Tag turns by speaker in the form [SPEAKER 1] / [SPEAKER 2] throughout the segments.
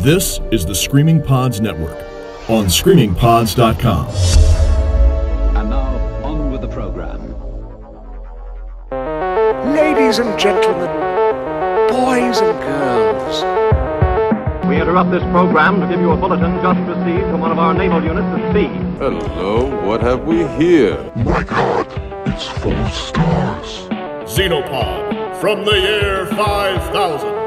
[SPEAKER 1] This is the Screaming Pods Network on screamingpods.com.
[SPEAKER 2] And now, on with the program.
[SPEAKER 3] Ladies and gentlemen, boys and girls.
[SPEAKER 4] We interrupt this program to give you a bulletin just received from one of our naval units at sea.
[SPEAKER 5] Hello, what have we here?
[SPEAKER 3] My God, it's full of stars.
[SPEAKER 1] Xenopod from the year 5000.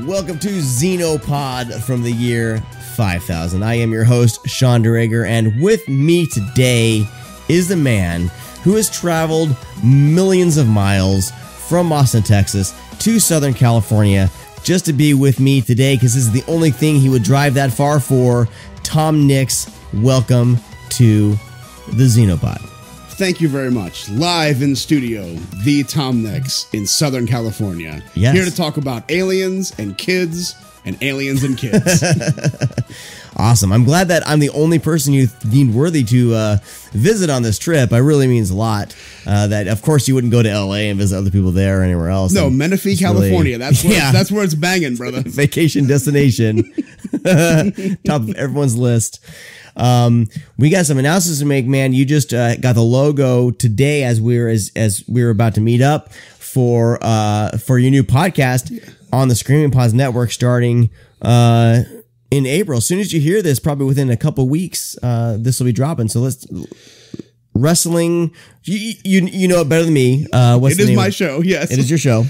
[SPEAKER 6] Welcome to Xenopod from the year 5000. I am your host, Sean DeRager, and with me today is the man who has traveled millions of miles from Austin, Texas to Southern California just to be with me today because this is the only thing he would drive that far for. Tom Nix, welcome to the Xenopod.
[SPEAKER 7] Thank you very much. Live in studio, the Tom Nix in Southern California.
[SPEAKER 6] Yes.
[SPEAKER 7] Here to talk about aliens and kids and aliens and kids.
[SPEAKER 6] Awesome. I'm glad that I'm the only person you deemed worthy to visit on this trip. It really means a lot. That, of course, you wouldn't go to L.A. and visit other people there or anywhere else.
[SPEAKER 7] No, Menifee, California.
[SPEAKER 6] Really,
[SPEAKER 7] that's where it's banging, brother.
[SPEAKER 6] Vacation destination. Top of everyone's list. We got some announcements to make, man. You just got the logo today as we were about to meet up for your new podcast on the Screaming Pods Network starting in April. As soon as you hear this, probably within a couple weeks, this will be dropping. So let's wrestling. You know it better than me. What's
[SPEAKER 7] it
[SPEAKER 6] the
[SPEAKER 7] is
[SPEAKER 6] name
[SPEAKER 7] my show. Yes,
[SPEAKER 6] it is your show.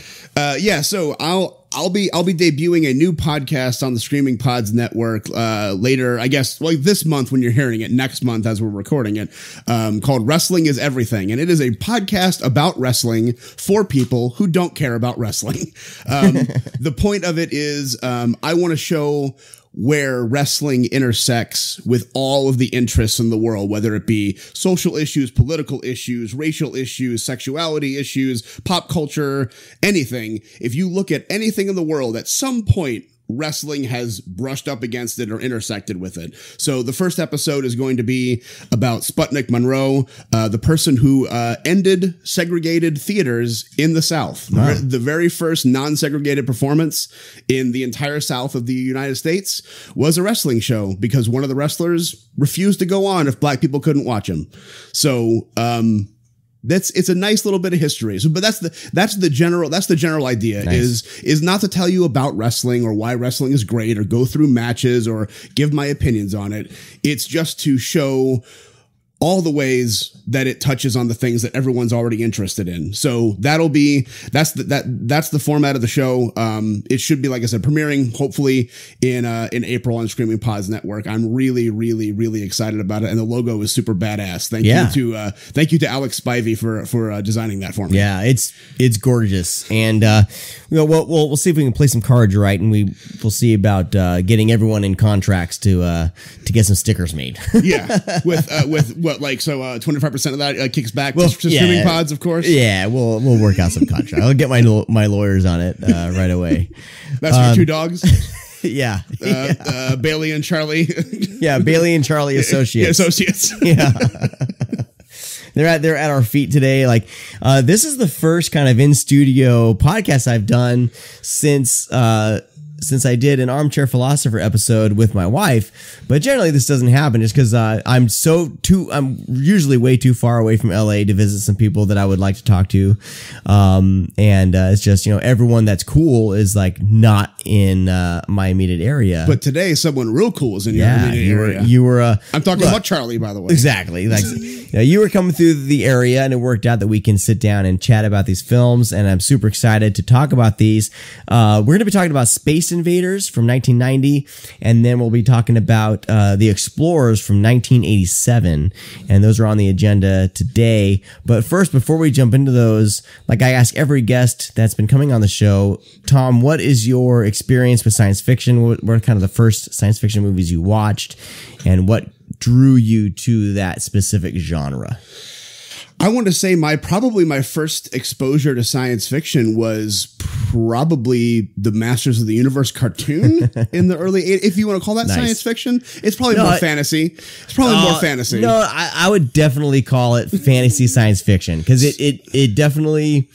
[SPEAKER 7] So I'll be debuting a new podcast on the Screaming Pods Network later, I guess, like this month when you're hearing it, next month as we're recording it, called Wrestling is Everything. And it is a podcast about wrestling for people who don't care about wrestling. The point of it is I want to show where wrestling intersects with all of the interests in the world, whether it be social issues, political issues, racial issues, sexuality issues, pop culture, anything. If you look at anything in the world, at some point, wrestling has brushed up against it or intersected with it. So the first episode is going to be about Sputnik Monroe, the person who ended segregated theaters in the South. Wow. The very first non-segregated performance in the entire South of the United States was a wrestling show because one of the wrestlers refused to go on if black people couldn't watch him. So, it's a nice little bit of history. So, but that's the general idea. Nice. is not to tell you about wrestling or why wrestling is great or go through matches or give my opinions on it. It's just to show all the ways that it touches on the things that everyone's already interested in. So that's the format of the show. It should be, like I said, premiering hopefully in April on Screaming Pods Network. I'm really, really, really excited about it, and the logo is super badass. Thank you to Alex Spivey for designing that for me.
[SPEAKER 6] Yeah, it's gorgeous, and we'll see if we can play some cards right, and we'll see about getting everyone in contracts to get some stickers made.
[SPEAKER 7] Yeah, with what, like, so 25% of that kicks back to Screaming Pods, of course.
[SPEAKER 6] Yeah, we'll work out some contract. I'll get my lawyers on it right away.
[SPEAKER 7] That's your two dogs.
[SPEAKER 6] Yeah.
[SPEAKER 7] Bailey and Charlie.
[SPEAKER 6] Yeah, Bailey and Charlie Associates. Yeah. They're at our feet today. Like, this is the first kind of in studio podcast I've done since I did an Armchair Philosopher episode with my wife, but generally this doesn't happen just because I'm usually way too far away from LA to visit some people that I would like to talk to, and it's just, everyone that's cool is like not in my immediate area.
[SPEAKER 7] But today, someone real cool is in your immediate area.
[SPEAKER 6] You were.
[SPEAKER 7] I'm talking about Charlie, by the way.
[SPEAKER 6] Exactly. Like, you were coming through the area, and it worked out that we can sit down and chat about these films, and I'm super excited to talk about these. We're going to be talking about Space Invaders from 1990, and then we'll be talking about The Explorers from 1987, and those are on the agenda today. But first, before we jump into those, like I ask every guest that's been coming on the show, Tom, what is your experience with science fiction? What are kind of the first science fiction movies you watched, and what drew you to that specific genre?
[SPEAKER 7] I want to say my first exposure to science fiction was probably the Masters of the Universe cartoon in the early 80s. If you want to call that science fiction, it's probably more fantasy. It's probably more fantasy.
[SPEAKER 6] No, I would definitely call it fantasy science fiction because it definitely.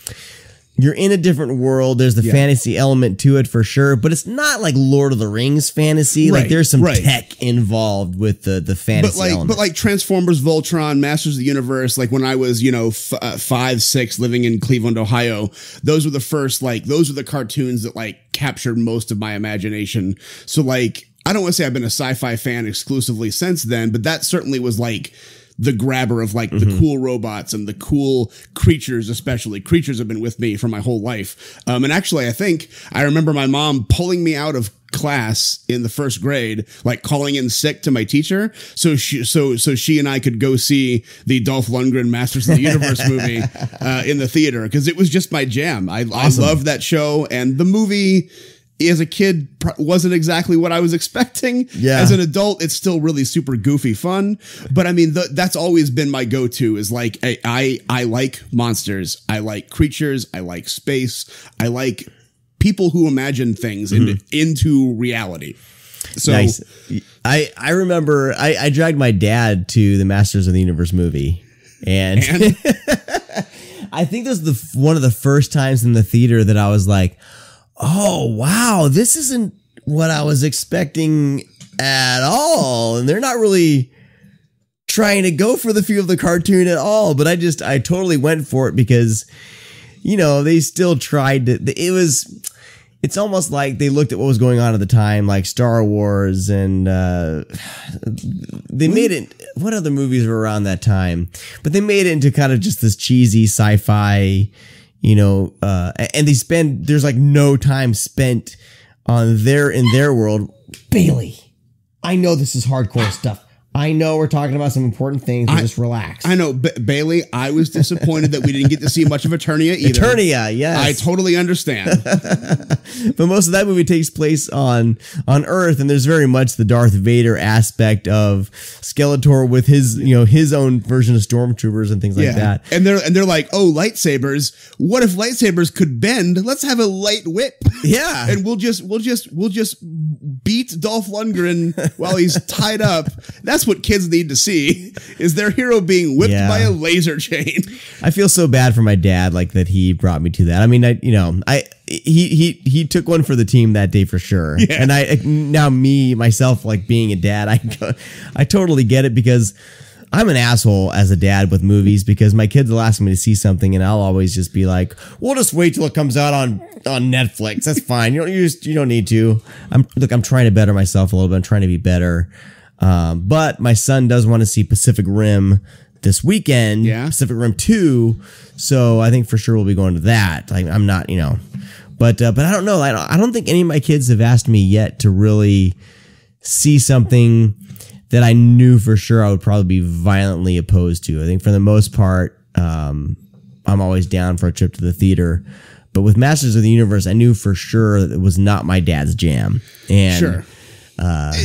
[SPEAKER 6] You're in a different world. There's the fantasy element to it for sure, but it's not like Lord of the Rings fantasy. Like there's some tech involved with the fantasy element.
[SPEAKER 7] But like Transformers, Voltron, Masters of the Universe, like when I was, 5, 6 living in Cleveland, Ohio, those were the cartoons that like captured most of my imagination. So like, I don't want to say I've been a sci-fi fan exclusively since then, but that certainly was like the grabber of like the cool robots and the cool creatures, especially. Creatures have been with me for my whole life. And actually, I remember my mom pulling me out of class in the first grade, like calling in sick to my teacher. So she and I could go see the Dolph Lundgren Masters of the Universe movie in the theater because it was just my jam. I loved that show, and the movie as a kid wasn't exactly what I was expecting. Yeah. As an adult, it's still really super goofy fun. But I mean, that's always been my go-to is like, I like monsters. I like creatures. I like space. I like people who imagine things into reality. So
[SPEAKER 6] nice. I remember I dragged my dad to the Masters of the Universe movie and? I think this was one of the first times in the theater that I was like, oh, wow, this isn't what I was expecting at all. And they're not really trying to go for the feel of the cartoon at all. But I totally went for it because, they still tried to, it's almost like they looked at what was going on at the time, like Star Wars, and they made it, what other movies were around that time? But they made it into kind of just this cheesy sci-fi, and there's like no time spent in their world. Bailey, I know this is hardcore stuff. I know we're talking about some important things, but just relax.
[SPEAKER 7] I know, Bailey, I was disappointed that we didn't get to see much of Eternia either.
[SPEAKER 6] Eternia, yes.
[SPEAKER 7] I totally understand.
[SPEAKER 6] But most of that movie takes place on Earth, and there's very much the Darth Vader aspect of Skeletor with his own version of stormtroopers and things like that.
[SPEAKER 7] And they're like, oh, lightsabers. What if lightsabers could bend? Let's have a light whip.
[SPEAKER 6] Yeah.
[SPEAKER 7] And we'll just beat Dolph Lundgren while he's tied up. That's what kids need to see, is their hero being whipped by a laser chain.
[SPEAKER 6] I feel so bad for my dad, like that he brought me to that. I mean, he took one for the team that day for sure. Yeah. And now myself, like being a dad, I totally get it because I'm an asshole as a dad with movies because my kids will ask me to see something and I'll always just be like, we'll just wait till it comes out on Netflix. That's fine. You don't need to. I'm trying to better myself a little bit. I'm trying to be better. But my son does want to see Pacific Rim this weekend, Pacific Rim 2. So I think for sure we'll be going to that. I'm not, but I don't know. I don't think any of my kids have asked me yet to really see something that I knew for sure I would probably be violently opposed to. I think for the most part, I'm always down for a trip to the theater. But with Masters of the Universe, I knew for sure that it was not my dad's jam. And
[SPEAKER 7] sure.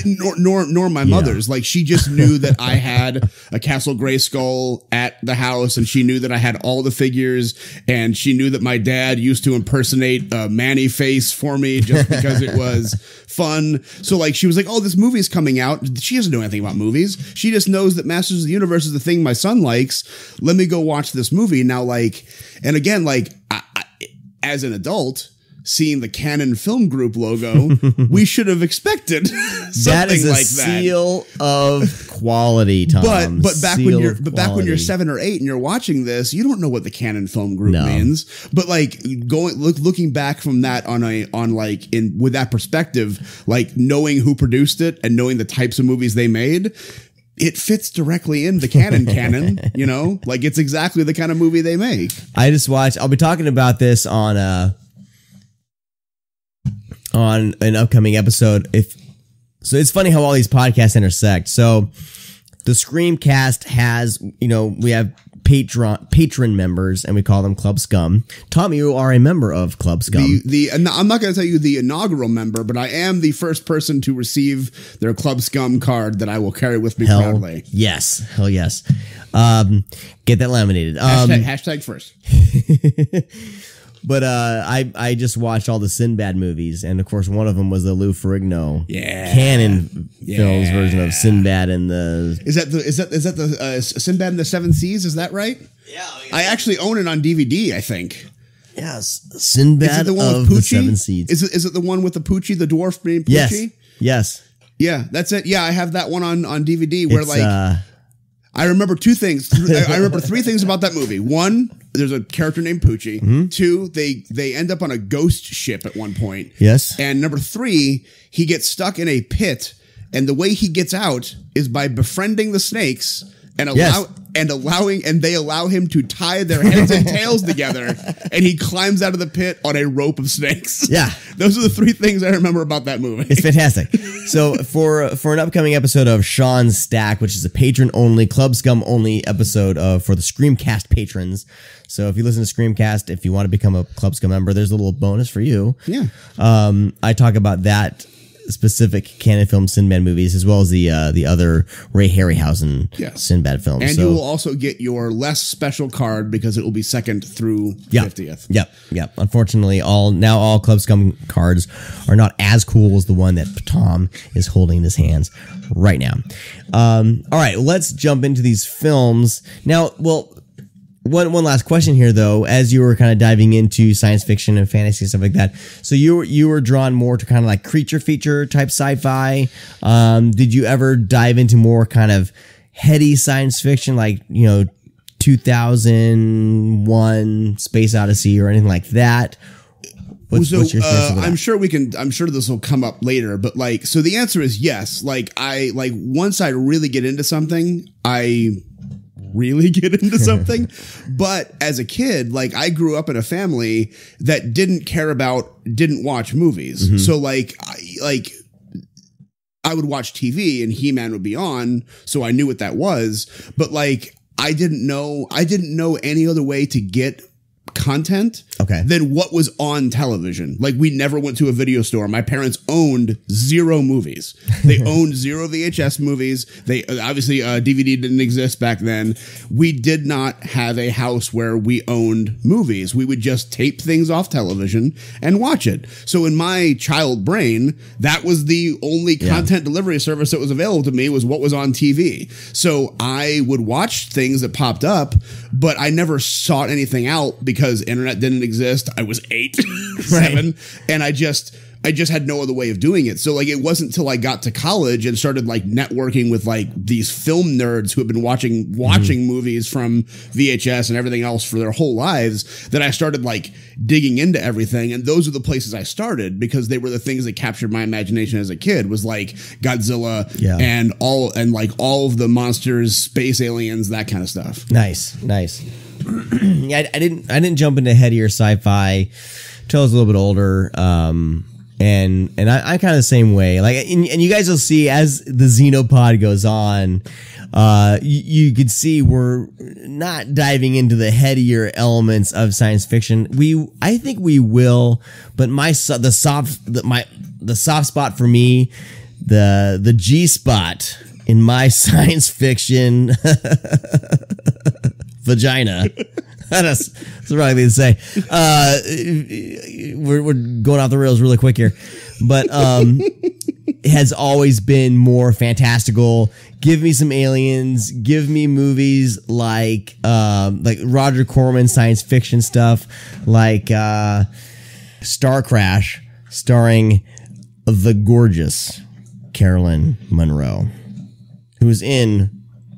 [SPEAKER 7] Nor my mother's. Like, she just knew that I had a Castle Grayskull at the house, and she knew that I had all the figures, and she knew that my dad used to impersonate a Manny face for me just because it was fun. So like, she was like, oh, this movie's coming out. She doesn't know anything about movies. She just knows that Masters of the Universe is the thing my son likes. Let me go watch this movie. Now, like, and again, like, I, as an adult, seeing the Canon Film Group logo, we should have expected something
[SPEAKER 6] that is a
[SPEAKER 7] like
[SPEAKER 6] seal of quality, Tom.
[SPEAKER 7] But back when you're 7 or 8 and you're watching this, you don't know what the Canon Film Group means. But like looking back from that with that perspective, like knowing who produced it and knowing the types of movies they made, it fits directly in the canon, like it's exactly the kind of movie they make.
[SPEAKER 6] I'll be talking about this on an upcoming episode. So it's funny how all these podcasts intersect. So the Screamcast has, we have patron members, and we call them Club Scum. Tom, you are a member of Club Scum.
[SPEAKER 7] And I'm not going to tell you the inaugural member, but I am the first person to receive their Club Scum card that I will carry with me proudly.
[SPEAKER 6] Yes. Hell yes. Get that laminated.
[SPEAKER 7] Hashtag first.
[SPEAKER 6] But I just watched all the Sinbad movies, and of course one of them was the Lou Ferrigno canon films version of Sinbad and the.
[SPEAKER 7] Is that the Sinbad and the Seven Seas? Is that right? Yeah. I actually own it on DVD. I think.
[SPEAKER 6] Yes, Sinbad of the Seven Seas.
[SPEAKER 7] Is it the one with the Poochie, the dwarf named Poochie?
[SPEAKER 6] Yes.
[SPEAKER 7] Yeah, that's it. Yeah, I have that one on DVD where I remember two things. I remember three things about that movie. One, there's a character named Poochie. Mm-hmm. Two, they end up on a ghost ship at one point.
[SPEAKER 6] Yes.
[SPEAKER 7] And number three, he gets stuck in a pit, and the way he gets out is by befriending the snakes and they allow him to tie their heads and tails together, and he climbs out of the pit on a rope of snakes.
[SPEAKER 6] Yeah.
[SPEAKER 7] Those are the three things I remember about that movie.
[SPEAKER 6] It's fantastic. So for an upcoming episode of Sean's Stack, which is a patron only, Club Scum only episode for the Screamcast patrons. So if you listen to Screamcast, if you want to become a Club Scum member, there's a little bonus for you.
[SPEAKER 7] Yeah.
[SPEAKER 6] I talk about that specific canon film Sinbad movies, as well as the other Ray Harryhausen Sinbad films.
[SPEAKER 7] And you will also get your less special card because it will be 2nd through 50th.
[SPEAKER 6] Yep. Unfortunately, all Club Scum cards are not as cool as the one that Tom is holding in his hands right now. All right, let's jump into these films now. Well, one last question here, though, as you were kind of diving into science fiction and fantasy and stuff like that. So you were drawn more to kind of like creature feature type sci-fi. Did you ever dive into more kind of heady science fiction, like 2001 Space Odyssey or anything like that? What's your experience with that?
[SPEAKER 7] I'm sure this will come up later, but so the answer is yes. Once I really get into something, but as a kid, I grew up in a family that didn't watch movies. Mm-hmm. So I would watch TV and He-Man would be on, so I knew what that was, but I didn't know any other way to get content than what was on television. We never went to a video store. My parents owned 0 movies. They owned 0 VHS movies. They obviously DVD didn't exist back then. We did not have a house where we owned movies. We would just tape things off television and watch it. So in my child brain, that was the only content delivery service that was available to me, was what was on TV. So I would watch things that popped up, but I never sought anything out because internet didn't exist. I was 8, 7, and I just had no other way of doing it. So it wasn't until I got to college and started networking with these film nerds who have been watching movies from VHS and everything else for their whole lives that I started digging into everything. And those are the places I started because they were the things that captured my imagination as a kid, was Godzilla and all of the monsters, space aliens, that kind of stuff.
[SPEAKER 6] Nice. Yeah, I didn't jump into headier sci-fi till I was a little bit older. And I'm kind of the same way. And you guys will see as the Xenopod goes on, you could see we're not diving into the headier elements of science fiction. I think we will, but the soft spot for me, the G spot in my science fiction vagina. That's the wrong thing to say. We're going off the rails really quick here, but it has always been more fantastical. Give me some aliens. Give me movies like Roger Corman science fiction stuff, like Star Crash, starring the gorgeous Carolyn Monroe, who is in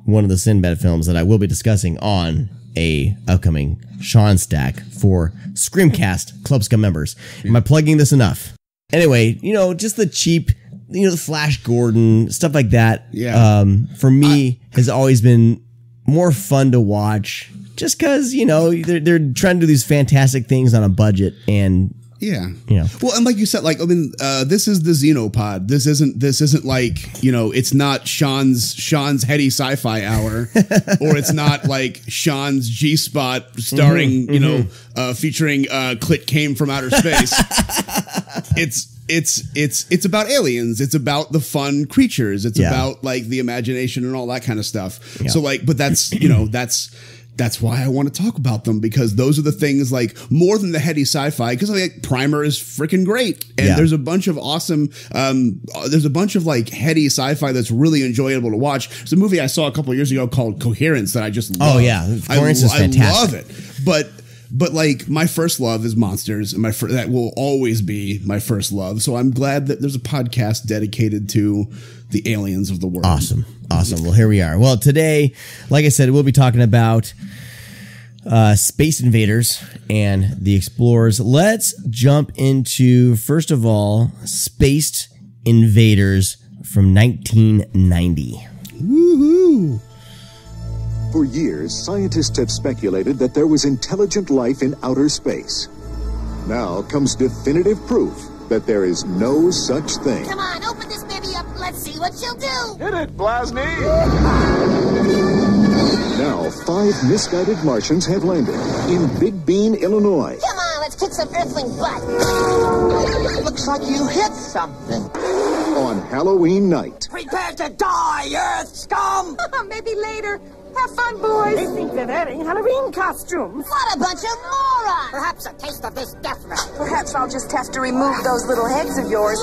[SPEAKER 6] one of the Sinbad films that I will be discussing on a upcoming Sean Stack for Screamcast Club Scum members. Am I plugging this enough? Anyway, just the cheap, the Flash Gordon, stuff like that.
[SPEAKER 7] Yeah.
[SPEAKER 6] For me, has always been more fun to watch just because, they're trying to do these fantastic things on a budget, and
[SPEAKER 7] Yeah.
[SPEAKER 6] You know.
[SPEAKER 7] Well, and like you said, like, I mean, this is the Xenopod. This isn't like, you know, it's not Sean's heady sci-fi hour, or it's not like Sean's G-Spot starring, you know, featuring Clit came from outer space. It's about aliens. It's about the fun creatures. It's about like the imagination and all that kind of stuff. Yeah. So like, but that's, you know, that's why I want to talk about them, because those are the things, like, more than the heady sci-fi, because like Primer is freaking great, and there's a bunch of awesome there's a bunch of like heady sci-fi that's really enjoyable to watch. There's a movie I saw a couple of years ago called Coherence that I just love.
[SPEAKER 6] Coherence is fantastic.
[SPEAKER 7] I love it, but like my first love is monsters, and that will always be my first love. So I'm glad that there's a podcast dedicated to the aliens of the world. Awesome.
[SPEAKER 6] Well, here we are. Well, today, like I said, we'll be talking about Space Invaders and the Explorers. Let's jump into, first of all, Space Invaders from 1990.
[SPEAKER 7] Woohoo!
[SPEAKER 8] For years, scientists have speculated that there was intelligent life in outer space. Now comes definitive proof that there is no such thing.
[SPEAKER 9] Come on, open this baby up. Let's see what she'll do.
[SPEAKER 8] Hit it, Blasny! Now, 5 misguided Martians have landed in Big Bean, Illinois.
[SPEAKER 9] Come on, let's kick some earthling butt. Looks like you hit something.
[SPEAKER 8] On Halloween night.
[SPEAKER 9] Prepare to die, Earth scum! Maybe later. Have fun, boys. They think they're wearing Halloween costumes. What a bunch of morons! Perhaps a taste of this death ray. Perhaps I'll just have to remove those little heads of yours.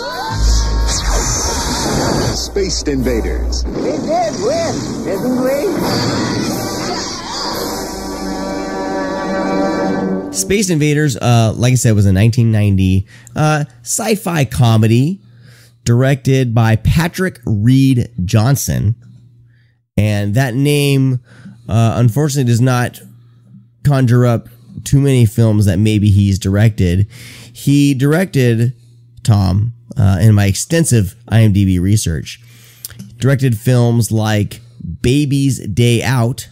[SPEAKER 8] Space Invaders.
[SPEAKER 9] We did win, didn't we?
[SPEAKER 6] Space Invaders, like I said, was a 1990 sci-fi comedy directed by Patrick Reed Johnson. And that name, unfortunately, does not conjure up too many films that maybe he's directed. He directed, Tom, in my extensive IMDb research, directed films like Baby's Day Out.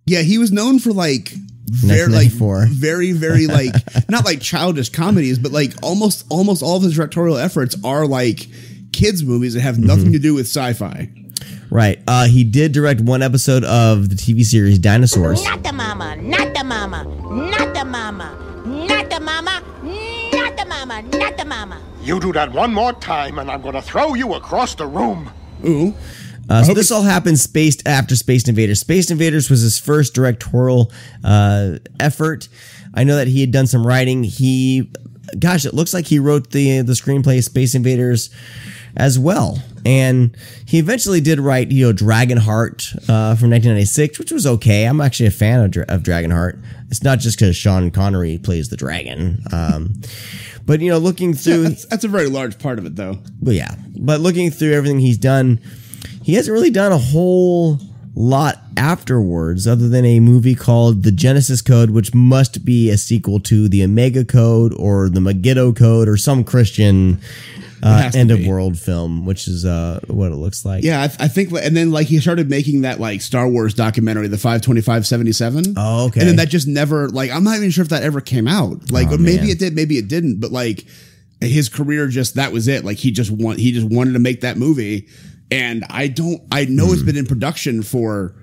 [SPEAKER 7] Yeah, he was known for like very, very like not like childish comedies, but like almost all of his directorial efforts are like kids movies that have nothing to do with sci-fi.
[SPEAKER 6] Right. He did direct one episode of the TV series Dinosaurs.
[SPEAKER 9] Not the mama, not the mama, not the mama, not the mama, not the mama, not the mama.
[SPEAKER 10] You do that one more time and I'm going to throw you across the room.
[SPEAKER 7] Ooh.
[SPEAKER 6] So this all happened after Space Invaders. Space Invaders was his first directorial effort. I know that he had done some writing. It looks like he wrote the screenplay Space Invaders as well. And he eventually did write, Dragonheart from 1996, which was okay. I'm actually a fan of Dragonheart. It's not just because Sean Connery plays the dragon. But, looking through...
[SPEAKER 7] That's a very large part of it, though.
[SPEAKER 6] But looking through everything he's done, he hasn't really done a whole lot afterwards, other than a movie called The Genesis Code, which must be a sequel to the Omega Code or the Megiddo Code or some Christian... end of world film, which is what it looks like.
[SPEAKER 7] Yeah, I think, and then like he started making that like Star Wars documentary, the 52577.
[SPEAKER 6] Oh, okay.
[SPEAKER 7] And then that just never, like, I'm not even sure if that ever came out. Like, maybe it did, maybe it didn't. But like his career, that was it. Like he just wanted to make that movie, and I know it's been in production for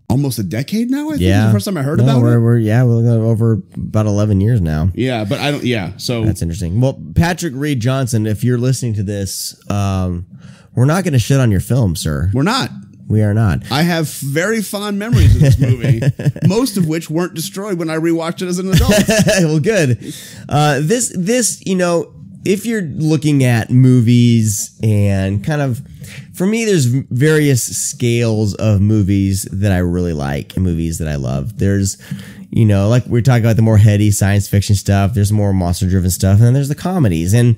[SPEAKER 7] almost a decade now. I think the first time I heard about it.
[SPEAKER 6] We're over about 11 years now.
[SPEAKER 7] Yeah, but I don't. Yeah, so
[SPEAKER 6] that's interesting. Well, Patrick Reed Johnson, if you're listening to this, we're not going to shit on your film, sir.
[SPEAKER 7] We're not.
[SPEAKER 6] We are not.
[SPEAKER 7] I have very fond memories of this movie, most of which weren't destroyed when I rewatched it as an adult.
[SPEAKER 6] Well, good. This, if you're looking at movies and kind of, for me, there's various scales of movies that I really like and movies that I love. There's, like we're talking about the more heady science fiction stuff. There's more monster driven stuff. And then there's the comedies. And,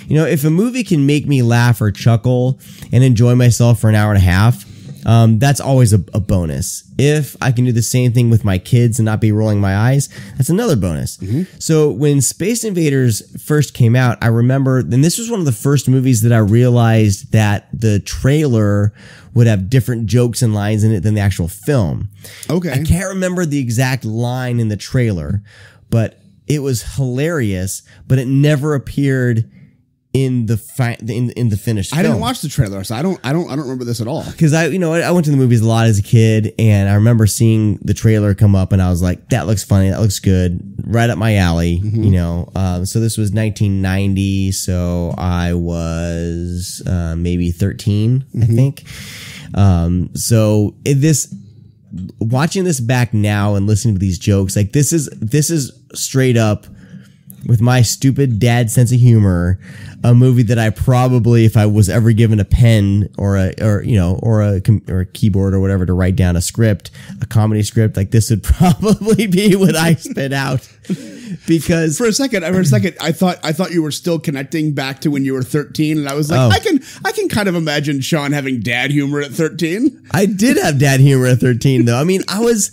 [SPEAKER 6] if a movie can make me laugh or chuckle and enjoy myself for an hour and a half, that's always a bonus. If I can do the same thing with my kids and not be rolling my eyes, that's another bonus. So when Space Invaders first came out, I remember, and this was one of the first movies that I realized that the trailer would have different jokes and lines in it than the actual film.
[SPEAKER 7] Okay.
[SPEAKER 6] I can't remember the exact line in the trailer, but it was hilarious, but it never appeared in the in the finished film.
[SPEAKER 7] I didn't watch the trailer, so I don't remember this at all.
[SPEAKER 6] Because I went to the movies a lot as a kid, and I remember seeing the trailer come up, and I was like, that looks funny, that looks good, right up my alley. So this was 1990, so I was maybe 13, I think. So watching this back now and listening to these jokes, like this is straight up, with my stupid dad sense of humor, a movie that I probably, if I was ever given a pen or a keyboard or whatever to write down a script, a comedy script, like this would probably be what I spit out. Because
[SPEAKER 7] for a second, I thought you were still connecting back to when you were 13, and I was like, I can kind of imagine Sean having dad humor at 13.
[SPEAKER 6] I did have dad humor at 13, though. I mean, I was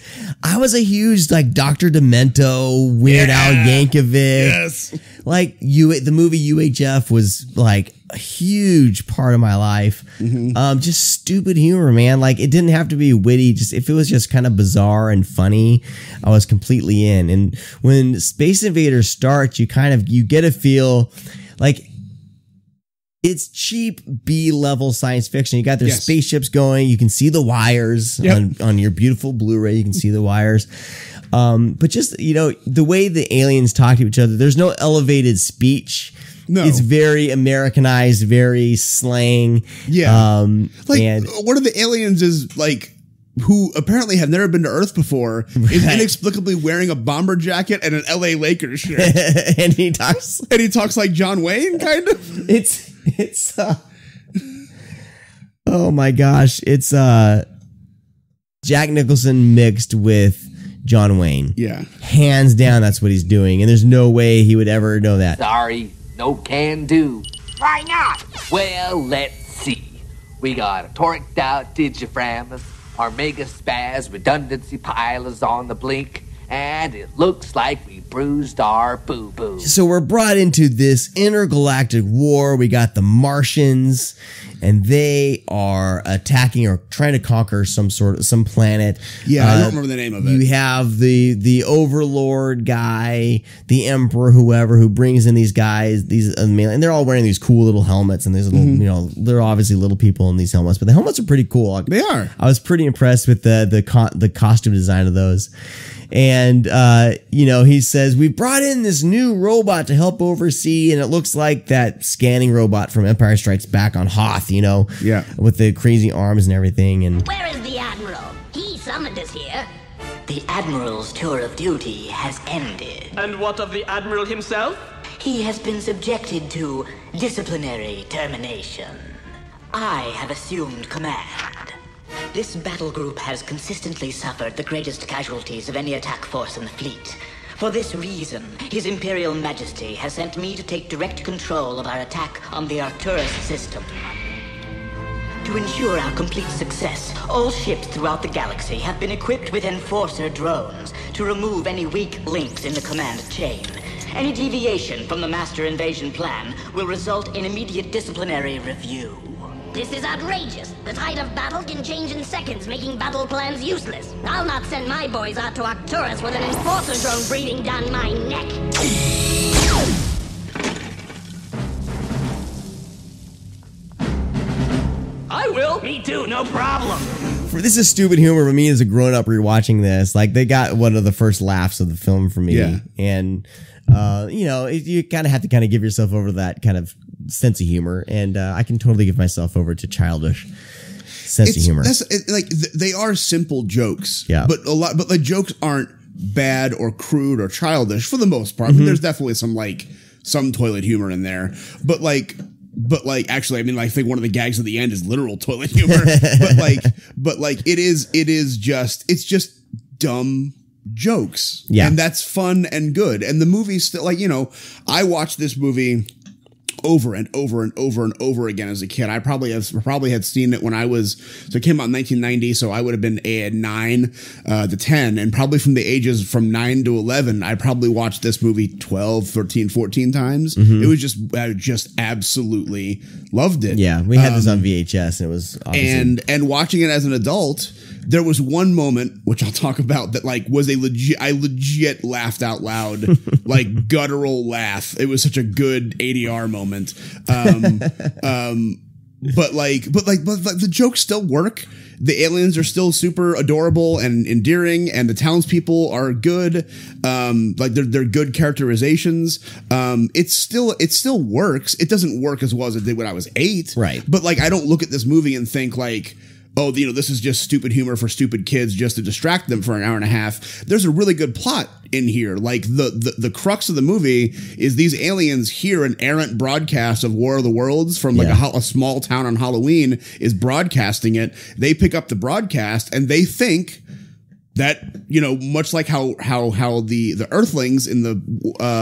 [SPEAKER 6] a huge like Dr. Demento, Weird Al Yankovic.
[SPEAKER 7] Yes.
[SPEAKER 6] Like the movie UHF was like a huge part of my life. Just stupid humor, man. Like it didn't have to be witty. Just if it was just kind of bizarre and funny, I was completely in. And when Space Invaders starts, you get a feel like it's cheap B-level science fiction. You got their spaceships going. You can see the wires on your beautiful Blu-ray. You can see the wires. But just, the way the aliens talk to each other, there's no elevated speech. No. It's very Americanized, very slang.
[SPEAKER 7] Yeah. One of the aliens is like, who apparently have never been to Earth before, is inexplicably wearing a bomber jacket and an LA Lakers shirt.
[SPEAKER 6] and he talks
[SPEAKER 7] like John Wayne, kind of.
[SPEAKER 6] It's oh my gosh. It's Jack Nicholson mixed with John Wayne.
[SPEAKER 7] Yeah.
[SPEAKER 6] Hands down, that's what he's doing. And there's no way he would ever know that.
[SPEAKER 11] Sorry, no can do.
[SPEAKER 9] Why not?
[SPEAKER 11] Well, let's see. We got a torqued out diaphragm, our mega spaz redundancy pile is on the blink, and it looks like we bruised our boo-boo.
[SPEAKER 6] So we're brought into this intergalactic war. We got the Martians, and they are attacking or trying to conquer some planet.
[SPEAKER 7] Yeah, I don't remember the name of it.
[SPEAKER 6] You have the Overlord guy, the Emperor, whoever, who brings in these guys, and they're all wearing these cool little helmets, and these little, they're obviously little people in these helmets, but the helmets are pretty cool.
[SPEAKER 7] They are.
[SPEAKER 6] I was pretty impressed with the costume design of those. And, he says, we brought in this new robot to help oversee, and it looks like that scanning robot from Empire Strikes Back on Hoth, with the crazy arms and everything. And
[SPEAKER 12] where is the Admiral? He summoned us here. The Admiral's tour of duty has ended.
[SPEAKER 13] And what of the Admiral himself?
[SPEAKER 12] He has been subjected to disciplinary termination. I have assumed command. This battle group has consistently suffered the greatest casualties of any attack force in the fleet. For this reason, His Imperial Majesty has sent me to take direct control of our attack on the Arcturus system. To ensure our complete success, all ships throughout the galaxy have been equipped with Enforcer drones to remove any weak links in the command chain. Any deviation from the Master Invasion plan will result in immediate disciplinary review.
[SPEAKER 14] This is outrageous. The tide of battle can change in seconds, making battle plans useless. I'll not send my boys out to Arcturus with an enforcer drone breathing down my neck.
[SPEAKER 13] I will. Me too, no problem.
[SPEAKER 6] This is stupid humor for me as a grown-up rewatching this. Like, they got one of the first laughs of the film for me.
[SPEAKER 7] Yeah.
[SPEAKER 6] And, you kind of have to kind of give yourself over to that kind of sense of humor. And I can totally give myself over to childish sense of humor.
[SPEAKER 7] They are simple jokes.
[SPEAKER 6] Yeah.
[SPEAKER 7] But the jokes aren't bad or crude or childish for the most part. I mean, there's definitely some toilet humor in there. But actually, I mean, I think one of the gags at the end is literal toilet humor. It's just dumb jokes.
[SPEAKER 6] Yeah.
[SPEAKER 7] And that's fun and good. And the movie's still I watched this movie over and over and over and over again as a kid. I probably had seen it when it came out in 1990, so I would have been 9 to 10, and probably from the ages from 9 to 11, I probably watched this movie 12, 13, 14 times. It was I just absolutely loved it.
[SPEAKER 6] Yeah, we had this on VHS, and it was
[SPEAKER 7] obviously. And watching it as an adult, There was one moment, which I'll talk about, that like was I legit laughed out loud, like guttural laugh. It was such a good ADR moment. But the jokes still work. The aliens are still super adorable and endearing, and the townspeople are good. Like they're good characterizations. It still works. It doesn't work as well as it did when I was 8.
[SPEAKER 6] Right.
[SPEAKER 7] But like, I don't look at this movie and think like, oh, this is just stupid humor for stupid kids just to distract them for an hour and a half. There's a really good plot in here. Like the crux of the movie is these aliens hear an errant broadcast of War of the Worlds from like a small town on Halloween is broadcasting it. They pick up the broadcast and they think that, much like how the Earthlings in the,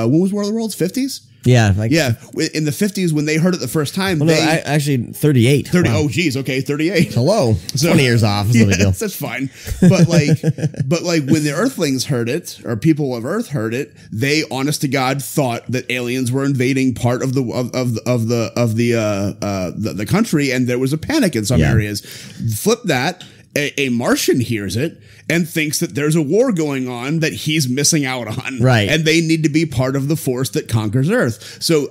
[SPEAKER 7] when was War of the Worlds? 50s?
[SPEAKER 6] Yeah.
[SPEAKER 7] In the 50s, when they heard it the first time,
[SPEAKER 6] actually 38.
[SPEAKER 7] 30. Wow. Oh, geez. Okay. 38.
[SPEAKER 6] Hello. 20 years off.
[SPEAKER 7] That's fine. But like when the Earthlings heard it, or people of Earth heard it, they honest to God thought that aliens were invading part of the country, and there was a panic in some areas. Flip that. A Martian hears it and thinks that there's a war going on that he's missing out on.
[SPEAKER 6] Right.
[SPEAKER 7] And they need to be part of the force that conquers Earth. So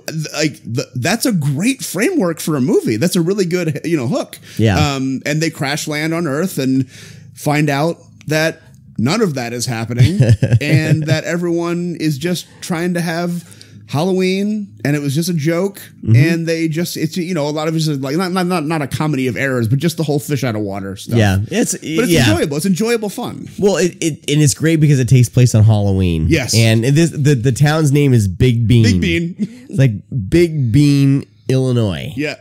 [SPEAKER 7] that's a great framework for a movie. That's a really good, hook.
[SPEAKER 6] Yeah.
[SPEAKER 7] And they crash land on Earth and find out that none of that is happening and that everyone is just trying to have Halloween, and it was just a joke, and they just, it's, a lot of it's like not a comedy of errors, but just the whole fish out of water stuff.
[SPEAKER 6] Yeah.
[SPEAKER 7] But it's enjoyable. It's enjoyable fun.
[SPEAKER 6] Well, and it's great because it takes place on Halloween.
[SPEAKER 7] Yes.
[SPEAKER 6] And the town's name is Big Bean.
[SPEAKER 7] Big Bean.
[SPEAKER 6] It's like Big Bean, Illinois.
[SPEAKER 7] Yeah.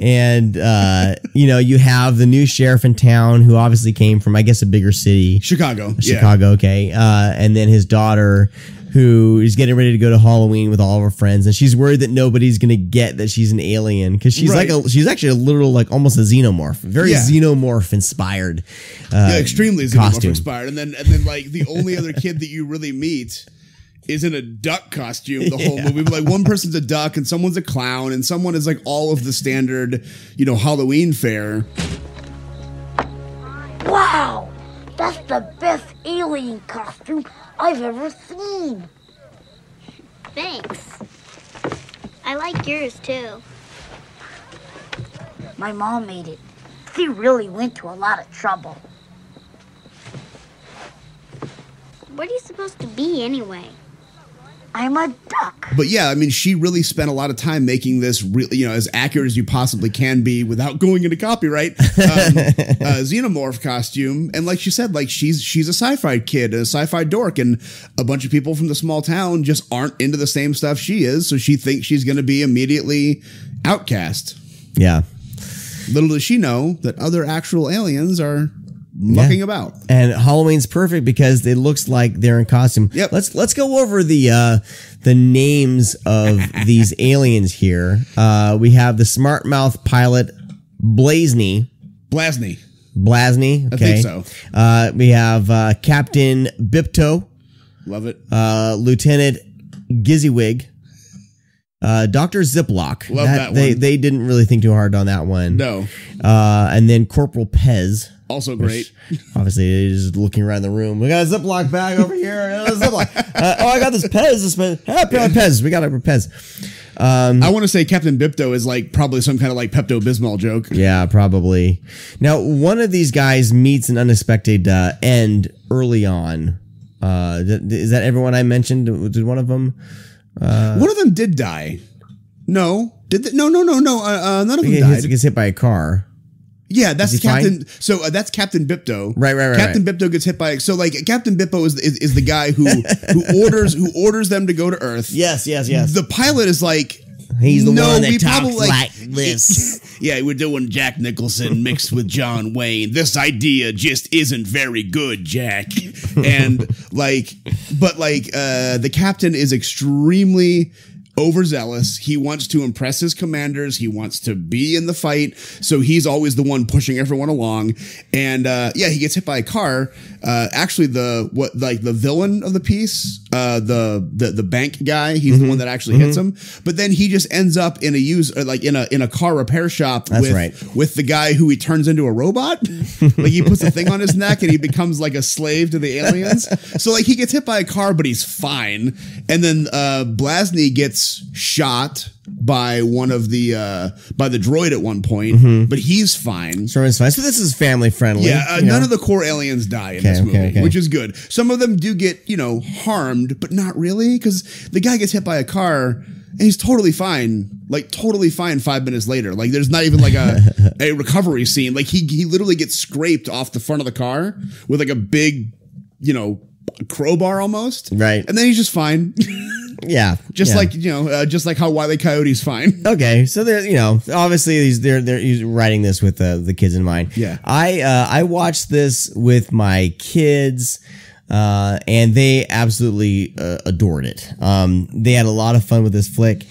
[SPEAKER 6] And, you have the new sheriff in town who obviously came from, I guess, a bigger city.
[SPEAKER 7] Chicago.
[SPEAKER 6] Okay. And then his daughter, who is getting ready to go to Halloween with all of her friends, and she's worried that nobody's going to get that she's an alien because she's she's actually a literal, like almost a xenomorph, very xenomorph inspired.
[SPEAKER 7] Extremely xenomorph
[SPEAKER 6] costume.
[SPEAKER 7] inspired. And then like the only other kid that you really meet is in a duck costume the whole movie. Like one person's a duck and someone's a clown and someone is like all of the standard, Halloween fare.
[SPEAKER 14] Wow, that's the best alien costume I've ever seen.
[SPEAKER 15] Thanks. I like yours too.
[SPEAKER 14] My mom made it. She really went to a lot of trouble.
[SPEAKER 15] What are you supposed to be anyway?
[SPEAKER 14] I'm a duck.
[SPEAKER 7] But yeah, I mean, she really spent a lot of time making this really, as accurate as you possibly can be without going into copyright. Xenomorph costume, and like she said, like she's a sci-fi kid, a sci-fi dork, and a bunch of people from the small town just aren't into the same stuff she is, so she thinks she's going to be immediately outcast.
[SPEAKER 6] Yeah.
[SPEAKER 7] Little does she know that other actual aliens are mucking about.
[SPEAKER 6] And Halloween's perfect because it looks like they're in costume.
[SPEAKER 7] Yep.
[SPEAKER 6] Let's go over the names of these aliens here. We have the smart mouth pilot Blasny.
[SPEAKER 7] Blasny.
[SPEAKER 6] Okay.
[SPEAKER 7] I think so.
[SPEAKER 6] We have Captain Bipto.
[SPEAKER 7] Love it.
[SPEAKER 6] Lieutenant Gizzywig. Dr. Ziploc.
[SPEAKER 7] Love that one.
[SPEAKER 6] They didn't really think too hard on that one.
[SPEAKER 7] No.
[SPEAKER 6] And then Corporal Pez.
[SPEAKER 7] Also great.
[SPEAKER 6] Obviously, he's looking around the room. We got a Ziploc bag over here. Ziploc. I got this Pez. Pez. We got a Pez.
[SPEAKER 7] I want to say Captain Bipto is like probably some kind of like Pepto-Bismol joke.
[SPEAKER 6] Yeah, probably. Now, one of these guys meets an unexpected end early on. Is that everyone I mentioned? Did one of them?
[SPEAKER 7] One of them did die. No. Did they? No. None of them died.
[SPEAKER 6] He gets hit by a car.
[SPEAKER 7] Yeah, that's Captain. Fine? So that's Captain Bipto.
[SPEAKER 6] Right.
[SPEAKER 7] Captain Bipto gets hit by. So like Captain Bipto is the guy who orders them to go to Earth.
[SPEAKER 6] Yes.
[SPEAKER 7] The pilot is like,
[SPEAKER 6] he's the one that talks like this.
[SPEAKER 7] Yeah, we're doing Jack Nicholson mixed with John Wayne. This idea just isn't very good, Jack. And the captain is extremely overzealous. He wants to impress his commanders. He wants to be in the fight. So he's always the one pushing everyone along. And he gets hit by a car. Actually, the villain of the piece, the bank guy, he's the one that actually hits him. But then he just ends up in a car repair shop with the guy who he turns into a robot. Like he puts a thing on his neck and he becomes like a slave to the aliens. So like he gets hit by a car, but he's fine. And then Blasny gets shot by one of the by the droid at one point, but he's fine.
[SPEAKER 6] So it's fine. So this is family friendly.
[SPEAKER 7] Yeah, none of the core aliens die in this movie, which is good. Some of them do get harmed, but not really, because the guy gets hit by a car and he's totally fine. Like totally fine 5 minutes later. Like there's not even like a recovery scene. Like he literally gets scraped off the front of the car with like a big crowbar almost.
[SPEAKER 6] Right.
[SPEAKER 7] And then he's just fine.
[SPEAKER 6] Yeah.
[SPEAKER 7] Just like how Wile E. Coyote's fine.
[SPEAKER 6] Okay. So obviously he's writing this with the kids in mind.
[SPEAKER 7] Yeah.
[SPEAKER 6] I watched this with my kids, and they absolutely adored it. They had a lot of fun with this flick.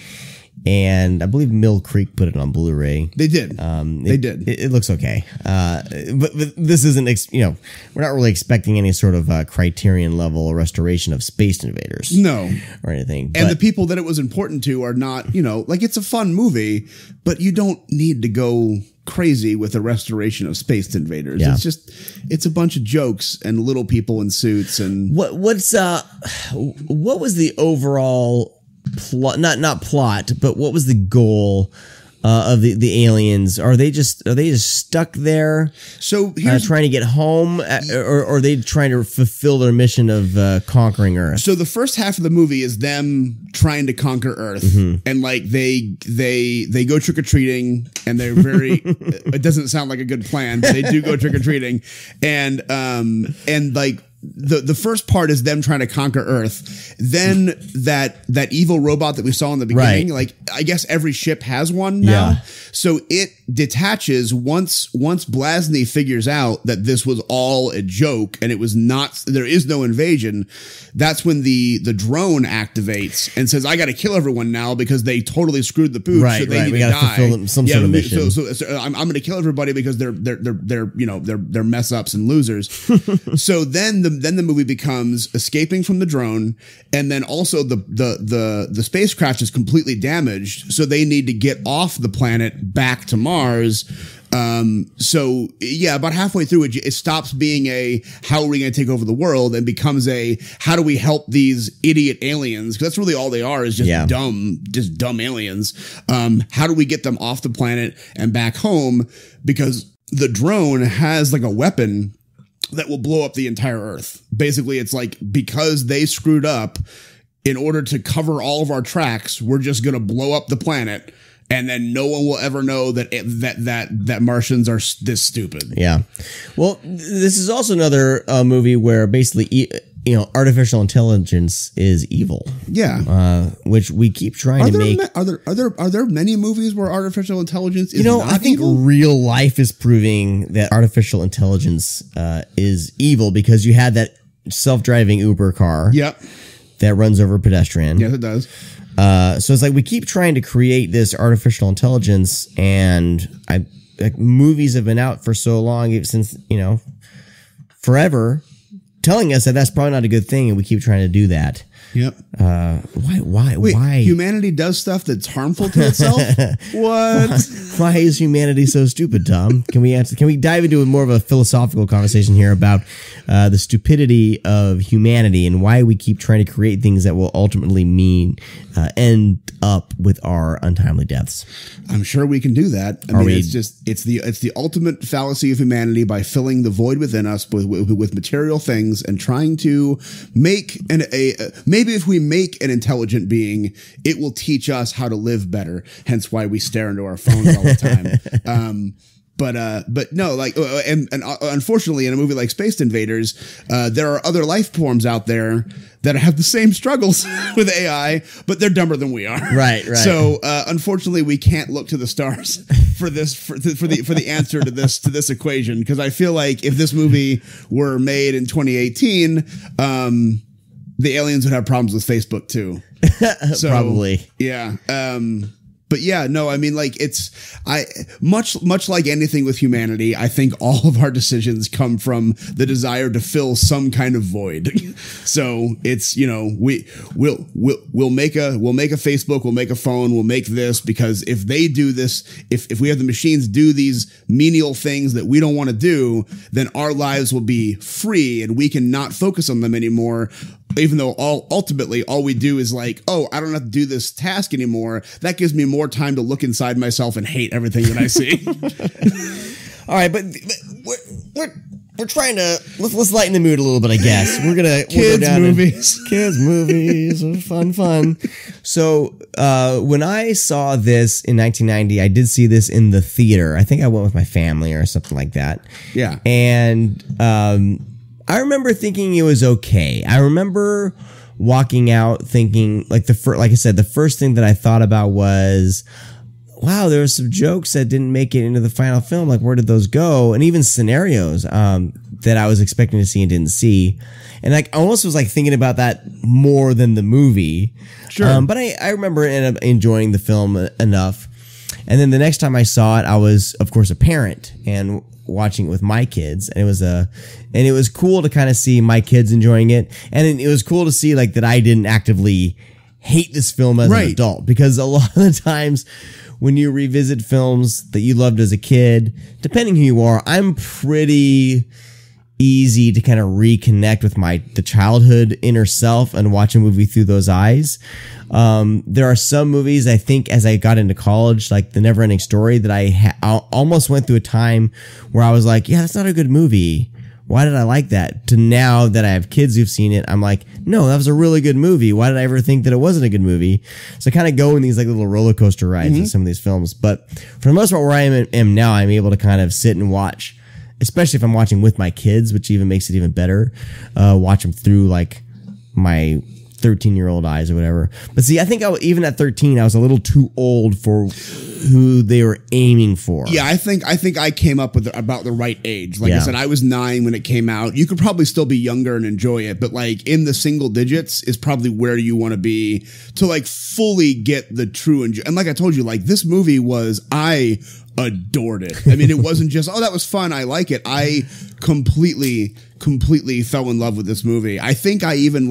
[SPEAKER 6] And I believe Mill Creek put it on Blu-ray.
[SPEAKER 7] They did. They did.
[SPEAKER 6] It looks okay. But this isn't, we're not really expecting any sort of Criterion level restoration of Space Invaders.
[SPEAKER 7] No.
[SPEAKER 6] Or anything.
[SPEAKER 7] And the people that it was important to are not, like it's a fun movie, but you don't need to go crazy with a restoration of Space Invaders. Yeah. It's a bunch of jokes and little people in suits and
[SPEAKER 6] what was the overall plot, not plot, but what was the goal of the aliens? Are they just stuck there?
[SPEAKER 7] So
[SPEAKER 6] trying to get home, or are they trying to fulfill their mission of conquering Earth?
[SPEAKER 7] So the first half of the movie is them trying to conquer Earth, and like they go trick or treating, and they're very. It doesn't sound like a good plan, but they do go trick or treating, and like. The first part is them trying to conquer Earth. Then that evil robot that we saw in the beginning, like I guess every ship has one now.
[SPEAKER 6] Yeah.
[SPEAKER 7] So it detaches once Blasny figures out that this was all a joke and it was not, there is no invasion. That's when the drone activates and says, I got to kill everyone now because they totally screwed the pooch.
[SPEAKER 6] Right,
[SPEAKER 7] so they need
[SPEAKER 6] we
[SPEAKER 7] to
[SPEAKER 6] got to
[SPEAKER 7] die.
[SPEAKER 6] fulfill some sort of mission.
[SPEAKER 7] So I'm going to kill everybody because they're mess ups and losers. So then the movie becomes escaping from the drone, and then also the spacecraft is completely damaged, so they need to get off the planet back to Mars. So yeah, about halfway through it stops being a how are we going to take over the world and becomes a how do we help these idiot aliens, because that's really all they are, is just dumb aliens. How do we get them off the planet and back home, because the drone has like a weapon that will blow up the entire Earth. Basically, it's like, because they screwed up, in order to cover all of our tracks, we're just going to blow up the planet, and then no one will ever know that Martians are this stupid.
[SPEAKER 6] Yeah. Well, this is also another movie where basically, artificial intelligence is evil.
[SPEAKER 7] Yeah.
[SPEAKER 6] Which we keep trying to make.
[SPEAKER 7] Are there many movies where artificial intelligence is not
[SPEAKER 6] I think
[SPEAKER 7] evil?
[SPEAKER 6] Real life is proving that artificial intelligence is evil, because you had that self-driving Uber car.
[SPEAKER 7] Yep.
[SPEAKER 6] That runs over a pedestrian.
[SPEAKER 7] Yes, it does.
[SPEAKER 6] So it's like we keep trying to create this artificial intelligence, and movies have been out for so long, since forever, telling us that that's probably not a good thing, and we keep trying to do that.
[SPEAKER 7] Yep.
[SPEAKER 6] Why?
[SPEAKER 7] Humanity does stuff that's harmful to itself? What?
[SPEAKER 6] Why is humanity so stupid, Tom? Can we dive into more of a philosophical conversation here about the stupidity of humanity and why we keep trying to create things that will ultimately end up with our untimely deaths?
[SPEAKER 7] I'm sure we can do that. It's the ultimate fallacy of humanity, by filling the void within us with material things and trying to make maybe if we make an intelligent being, it will teach us how to live better. Hence why we stare into our phones all the time. But no, like, and unfortunately, in a movie like Space Invaders, there are other life forms out there that have the same struggles with AI, but they're dumber than we are.
[SPEAKER 6] Right.
[SPEAKER 7] So, unfortunately, we can't look to the stars for the answer to this equation, because I feel like if this movie were made in 2018, the aliens would have problems with Facebook too. So,
[SPEAKER 6] Probably.
[SPEAKER 7] Yeah. But yeah, no, I mean, like much like anything with humanity, I think all of our decisions come from the desire to fill some kind of void. So it's, you know, we'll make a Facebook, we'll make a phone, we'll make this, because if they do this, if we have the machines do these menial things that we don't want to do, then our lives will be free and we can not focus on them anymore. Even though ultimately all we do is like, oh, I don't have to do this task anymore. That gives me more time to look inside myself and hate everything that I see.
[SPEAKER 6] All right, but we're trying to let's lighten the mood a little bit, I guess. We'll
[SPEAKER 7] kids
[SPEAKER 6] go down
[SPEAKER 7] movies.
[SPEAKER 6] Kids movies are fun. So when I saw this in 1990, I did see this in the theater. I think I went with my family or something like that.
[SPEAKER 7] Yeah,
[SPEAKER 6] and I remember thinking it was okay. I remember walking out thinking, like I said, the first thing that I thought about was, wow, there were some jokes that didn't make it into the final film. Like, where did those go? And even scenarios that I was expecting to see and didn't see. And like, I almost was like thinking about that more than the movie.
[SPEAKER 7] Sure.
[SPEAKER 6] But I remember enjoying the film enough. And then the next time I saw it, I was, of course, a parent and watching it with my kids, and it was cool to kind of see my kids enjoying it, and it was cool to see like that I didn't actively hate this film as an adult, because a lot of the times when you revisit films that you loved as a kid, depending who you are, I'm pretty easy to kind of reconnect with the childhood inner self and watch a movie through those eyes. There are some movies, I think, as I got into college, like The Neverending Story, that I almost went through a time where I was like, yeah, that's not a good movie. Why did I like that? To now that I have kids who've seen it, I'm like, no, that was a really good movie. Why did I ever think that it wasn't a good movie? So I kind of go in these like little roller coaster rides with some of these films. But for the most part, where I am now, I'm able to kind of sit and watch, especially if I'm watching with my kids, which even makes it even better. Watch them through like my 13-year-old eyes or whatever. But see, I think even at 13, I was a little too old for who they were aiming for.
[SPEAKER 7] Yeah, I think I came up with about the right age. Like I said, I was 9 when it came out. You could probably still be younger and enjoy it, but like in the single digits is probably where you want to be to like fully get the true enjoy. And like I told you, like this movie I adored it. I mean, it wasn't just, oh, that was fun, I like it. I completely fell in love with this movie. I think I even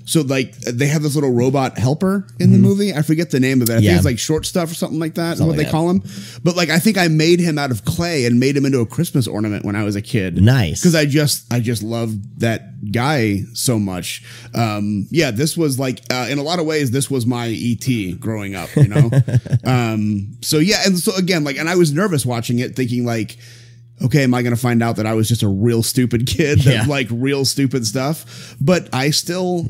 [SPEAKER 7] so like they have this little robot helper in the movie. I forget the name of it. I think it's like Short Stuff or something like that. Is what they call him. But like I think I made him out of clay and made him into a Christmas ornament when I was a kid.
[SPEAKER 6] Nice.
[SPEAKER 7] Because I just loved that guy so much. Yeah, this was like in a lot of ways this was my ET growing up, you know. So yeah, and so again, like, and I was nervous watching it, thinking like, okay, am I going to find out that I was just a real stupid kid that liked real stupid stuff? But I still,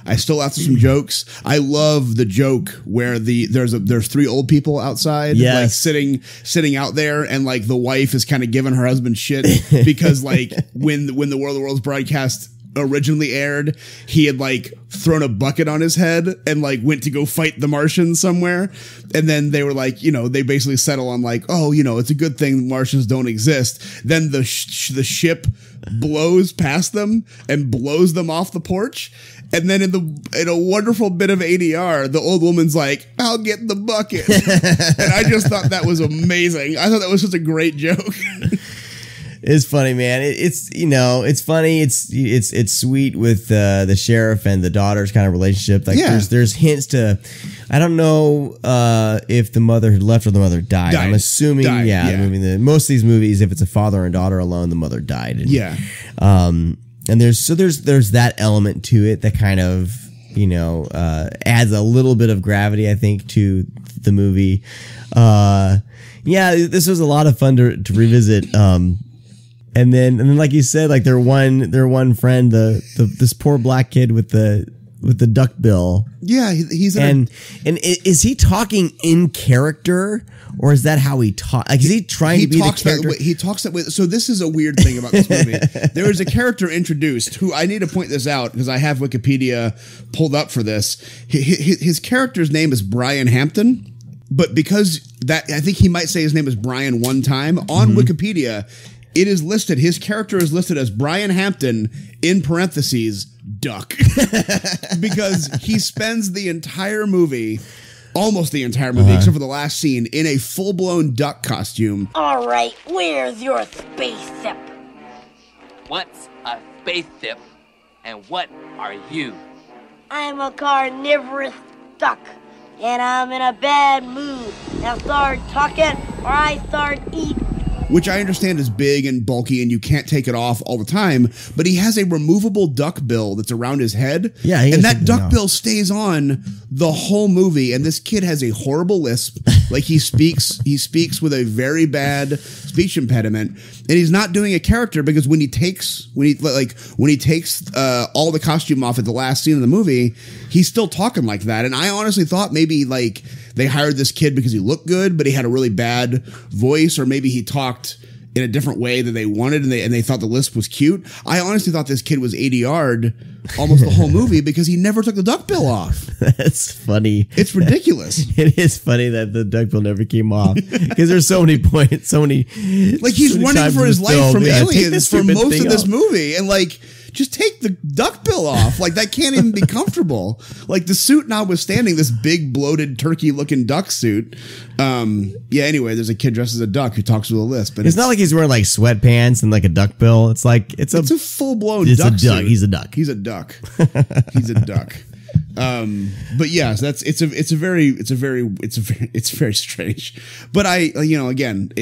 [SPEAKER 7] after some jokes. I love the joke where there's 3 old people outside, like sitting out there, and like the wife is kind of giving her husband shit because like when the World of Worlds broadcast originally aired, he had like thrown a bucket on his head and like went to go fight the Martians somewhere, and then they were like, they basically settle on like, oh, it's a good thing Martians don't exist. Then the ship blows past them and blows them off the porch, and then in a wonderful bit of ADR, the old woman's like, I'll get the bucket. And I just thought that was amazing. I thought that was such a great joke.
[SPEAKER 6] It's funny, man. It's funny. It's sweet with the sheriff and the daughter's kind of relationship. Like there's hints to, I don't know if the mother had left or the mother died. I'm assuming, most of these movies, if it's a father and daughter alone, the mother died. And, and there's that element to it that kind of adds a little bit of gravity, I think, to the movie. This was a lot of fun to revisit. And then, like you said, like their one friend, this poor black kid with the duck bill.
[SPEAKER 7] Yeah, he's
[SPEAKER 6] and is he talking in character, or is that how he talks? Like, is he trying to be the character?
[SPEAKER 7] He talks that way. So this is a weird thing about this movie. There is a character introduced who I need to point this out because I have Wikipedia pulled up for this. His character's name is Brian Hampton. But because I think he might say his name is Brian one time on Wikipedia, it is listed, his character is listed as Brian Hampton in parentheses, duck. Because he spends the entire movie, almost the entire movie, except for the last scene, in a full-blown duck costume.
[SPEAKER 14] All right, where's your spaceship?
[SPEAKER 11] What's a spaceship, and what are you?
[SPEAKER 14] I'm a carnivorous duck, and I'm in a bad mood. Now start talking, or I start eating.
[SPEAKER 7] Which I understand is big and bulky and you can't take it off all the time, but he has a removable duck bill that's around his head.
[SPEAKER 6] Yeah,
[SPEAKER 7] and that duck bill stays on the whole movie, and this kid has a horrible lisp. Like he speaks with a very bad speech impediment, and he's not doing a character because when he takes all the costume off at the last scene of the movie, he's still talking like that. And I honestly thought maybe like they hired this kid because he looked good, but he had a really bad voice, or maybe he talked in a different way that they wanted, and they thought the lisp was cute. I honestly thought this kid was ADR'd almost the whole movie because he never took the duck bill off.
[SPEAKER 6] That's funny.
[SPEAKER 7] It's ridiculous.
[SPEAKER 6] It is funny that the duck bill never came off because there's so many points, so many.
[SPEAKER 7] Like he's running for his life from aliens for most of this movie, and like, just take the duck bill off. Like that can't even be comfortable. Like the suit notwithstanding, this big bloated turkey looking duck suit. Anyway, there's a kid dressed as a duck who talks with a lisp. But
[SPEAKER 6] it's not like he's wearing like sweatpants and like a duck bill. It's like it's a
[SPEAKER 7] full blown duck suit.
[SPEAKER 6] He's a duck.
[SPEAKER 7] He's a duck. He's a duck. But yes, it's very strange. But again,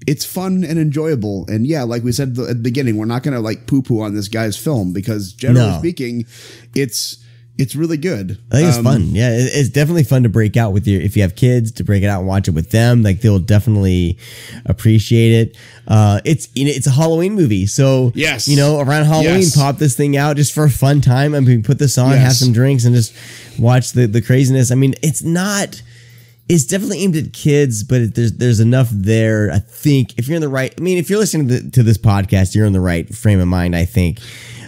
[SPEAKER 7] it's fun and enjoyable. And yeah, like we said at the beginning, we're not going to like poo-poo on this guy's film because generally speaking, it's really good.
[SPEAKER 6] I think it's fun. Yeah, it's definitely fun to break out with if you have kids, to break it out and watch it with them. Like they'll definitely appreciate it. It's a Halloween movie. So
[SPEAKER 7] yes,
[SPEAKER 6] around Halloween, pop this thing out just for a fun time. I mean, put this on, have some drinks and just watch the craziness. I mean, it's definitely aimed at kids, but there's enough there. I think if you're in the right, if you're listening to this podcast, you're in the right frame of mind. I think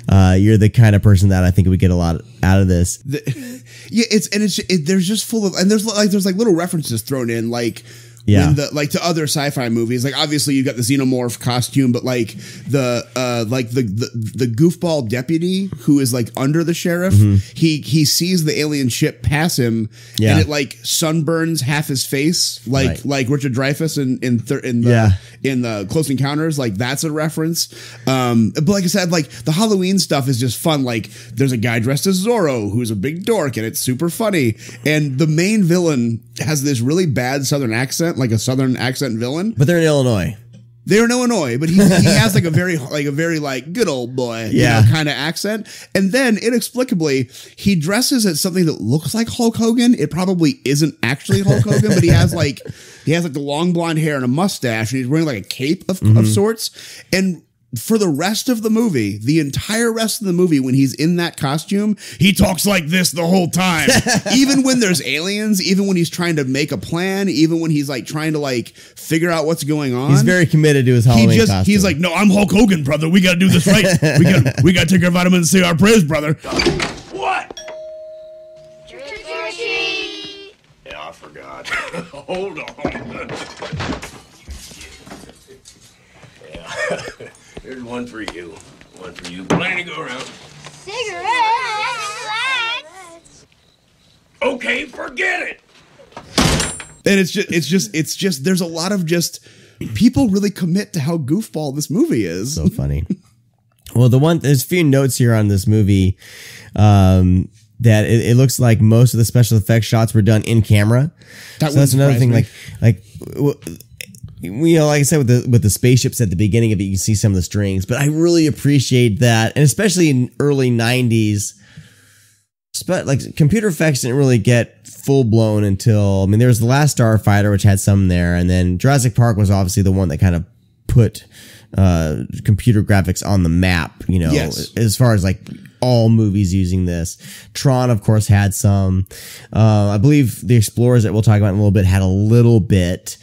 [SPEAKER 6] you're the kind of person that I think would get a lot out of this.
[SPEAKER 7] There's just full of, and there's like little references thrown in, like. Yeah, to other sci-fi movies, like obviously you got the xenomorph costume, but like the goofball deputy who is like under the sheriff, he sees the alien ship pass him, and it like sunburns half his face, like Richard Dreyfuss in the Close Encounters, like that's a reference. But like I said, like the Halloween stuff is just fun. Like there's a guy dressed as Zorro who's a big dork, and it's super funny. And the main villain has this really bad Southern accent. Like a Southern accent villain,
[SPEAKER 6] but they're in Illinois.
[SPEAKER 7] They're in Illinois, but he has like a very good old boy, kind of accent. And then inexplicably, he dresses as something that looks like Hulk Hogan. It probably isn't actually Hulk Hogan, but he has like the long blonde hair and a mustache, and he's wearing like a cape of sorts. And for the rest of the movie, the entire rest of the movie, when he's in that costume, he talks like this the whole time. Even when there's aliens, even when he's trying to make a plan, even when he's like trying to like figure out what's going on.
[SPEAKER 6] He's very committed to his Halloween costume.
[SPEAKER 7] He's like, no, I'm Hulk Hogan, brother. We got to do this right. We got to take our vitamins and say our prayers, brother.
[SPEAKER 10] What?
[SPEAKER 15] Trick or treat.
[SPEAKER 10] Yeah, I forgot. Hold on. Yeah. Here's one for you. One for you. Plenty to go around.
[SPEAKER 15] Cigarettes.
[SPEAKER 10] Okay, forget it.
[SPEAKER 7] And it's just there's a lot of just people really commit to how goofball this movie is.
[SPEAKER 6] So funny. Well, there's a few notes here on this movie that it looks like most of the special effects shots were done in camera. So that's another thing. Like I said, with the spaceships at the beginning of it, you can see some of the strings, but I really appreciate that. And especially in early 90s, like computer effects didn't really get full blown until, there was The Last Starfighter, which had some there. And then Jurassic Park was obviously the one that kind of put computer graphics on the map, as far as like all movies using this. Tron, of course, had some. I believe the Explorers that we'll talk about in a little bit had a little bit.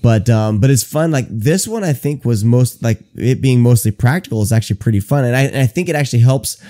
[SPEAKER 6] But it's fun. Like this one, I think was it being mostly practical is actually pretty fun. And I think it actually helps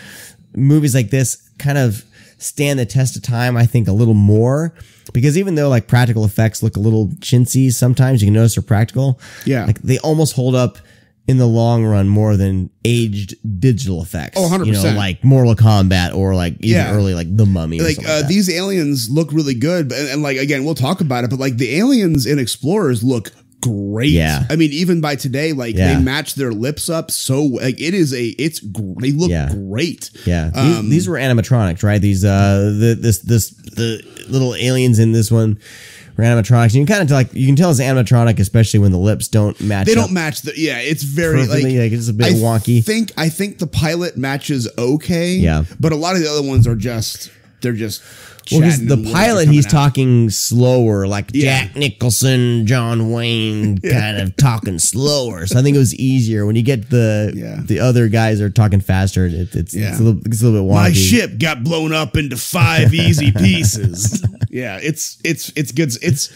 [SPEAKER 6] movies like this kind of stand the test of time, I think, a little more, because even though like practical effects look a little chintzy, sometimes you can notice they're practical.
[SPEAKER 7] Yeah.
[SPEAKER 6] Like they almost hold up in the long run more than aged digital effects.
[SPEAKER 7] Oh, 100%.
[SPEAKER 6] You know, like Mortal Kombat or like even early like The Mummy. Or
[SPEAKER 7] like
[SPEAKER 6] something like that.
[SPEAKER 7] these aliens look really good, and like again, we'll talk about it. But like the aliens in Explorers look great.
[SPEAKER 6] Yeah.
[SPEAKER 7] I mean, even by today, like they match their lips up so like they look great.
[SPEAKER 6] Yeah, these were animatronics, right? These the little aliens in this one were animatronics. You can you can tell it's animatronic, especially when the lips don't match.
[SPEAKER 7] They don't match the it's very like
[SPEAKER 6] it's a bit wonky.
[SPEAKER 7] I think the pilot matches okay.
[SPEAKER 6] Yeah,
[SPEAKER 7] but a lot of the other ones are just
[SPEAKER 6] well, because the pilot, he's talking slower, like Jack Nicholson, John Wayne, kind of talking slower. So I think it was easier when you get the other guys are talking faster. It's a little bit wonky.
[SPEAKER 7] My ship got blown up into 5 easy pieces. It's good. It's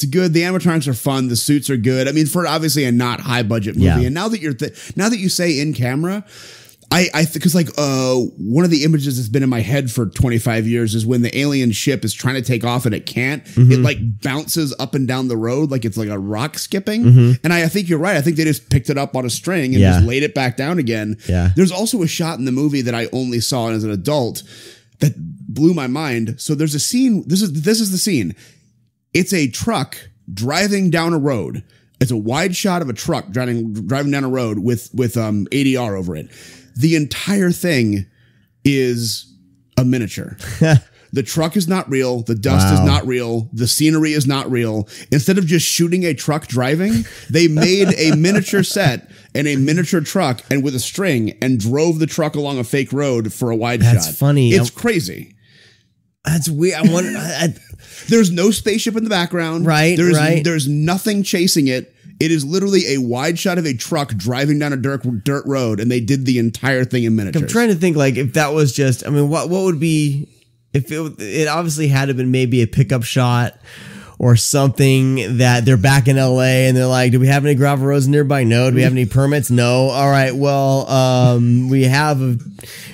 [SPEAKER 7] good. The animatronics are fun. The suits are good. I mean, for obviously a not high budget movie. And now that now that you say in camera. Because one of the images that's been in my head for 25 years is when the alien ship is trying to take off and it can't. Mm-hmm. It like bounces up and down the road like it's like a rock skipping. Mm-hmm. And I think you're right. I think they just picked it up on a string and just laid it back down again. Yeah. There's also a shot in the movie that I only saw as an adult that blew my mind. So there's a scene. This is the scene. It's a truck driving down a road. It's a wide shot of a truck driving down a road with ADR over it. The entire thing is a miniature. The truck is not real. The dust is not real. The scenery is not real. Instead of just shooting a truck driving, they made a miniature set and a miniature truck and with a string and drove the truck along a fake road for a wide shot.
[SPEAKER 6] That's funny.
[SPEAKER 7] It's crazy.
[SPEAKER 6] That's weird. I wonder.
[SPEAKER 7] There's no spaceship in the background.
[SPEAKER 6] Right.
[SPEAKER 7] There's nothing chasing it. It is literally a wide shot of a truck driving down a dirt road, and they did the entire thing in miniatures.
[SPEAKER 6] I'm trying to think, like, if that was just, I mean, what would be, if it obviously had to have been maybe a pickup shot or something that they're back in LA and they're like, do we have any gravel roads nearby? No. Do we have any permits? No. All right. Well, we have a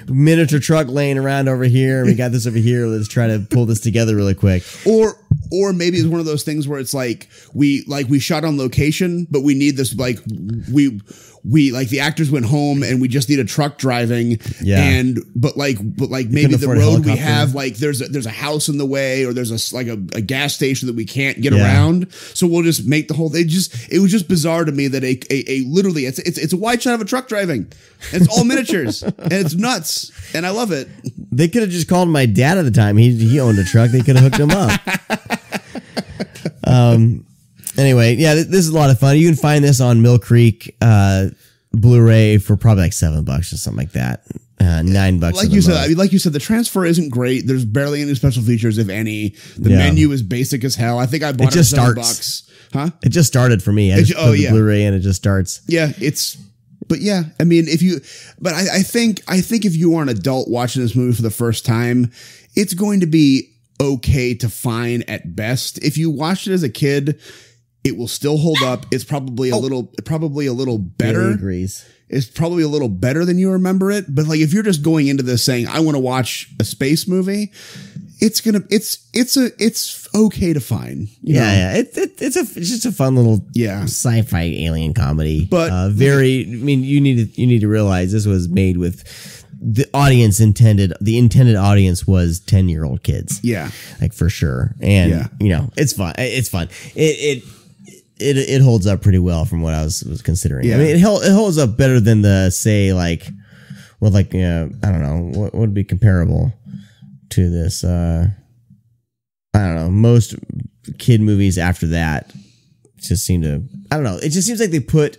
[SPEAKER 6] miniature truck laying around over here and we got this over here. Let's try to pull this together really quick.
[SPEAKER 7] Or maybe it's one of those things where it's like we shot on location, but we need this, like we like the actors went home and we just need a truck driving. Yeah. But maybe the road we have, like there's a house in the way, or there's a gas station that we can't get around. So we'll just make the whole thing. It was just bizarre to me that a literally it's a wide shot of a truck driving. And it's all miniatures and it's nuts. And I love it.
[SPEAKER 6] They could have just called my dad at the time. He owned a truck. They could have hooked him up. Anyway, yeah, this is a lot of fun. You can find this on Mill Creek Blu-ray for probably like $7 or something like that. $9.
[SPEAKER 7] Like you said, the transfer isn't great. There's barely any special features, if any. The menu is basic as hell. I think I bought it for $7. Huh?
[SPEAKER 6] It just started for me. I just put the Blu-ray and it just starts.
[SPEAKER 7] Yeah, I mean, I think if you are an adult watching this movie for the first time, it's going to be okay to fine at best. If you watched it as a kid, it will still hold up. It's probably a little better.
[SPEAKER 6] He agrees.
[SPEAKER 7] It's probably a little better than you remember it. But like, if you're just going into this saying, I want to watch a space movie, it's okay to fine.
[SPEAKER 6] It's just a fun little sci-fi alien comedy.
[SPEAKER 7] But
[SPEAKER 6] I mean, you need to realize this was made with the audience intended. The intended audience was 10-year-old kids.
[SPEAKER 7] Yeah,
[SPEAKER 6] like for sure. And it's fun. It's fun. It holds up pretty well from what I was considering. Yeah. I mean, it holds up better than the I don't know what would be comparable to this. I don't know. Most kid movies after that just seem to. I don't know. It just seems like they put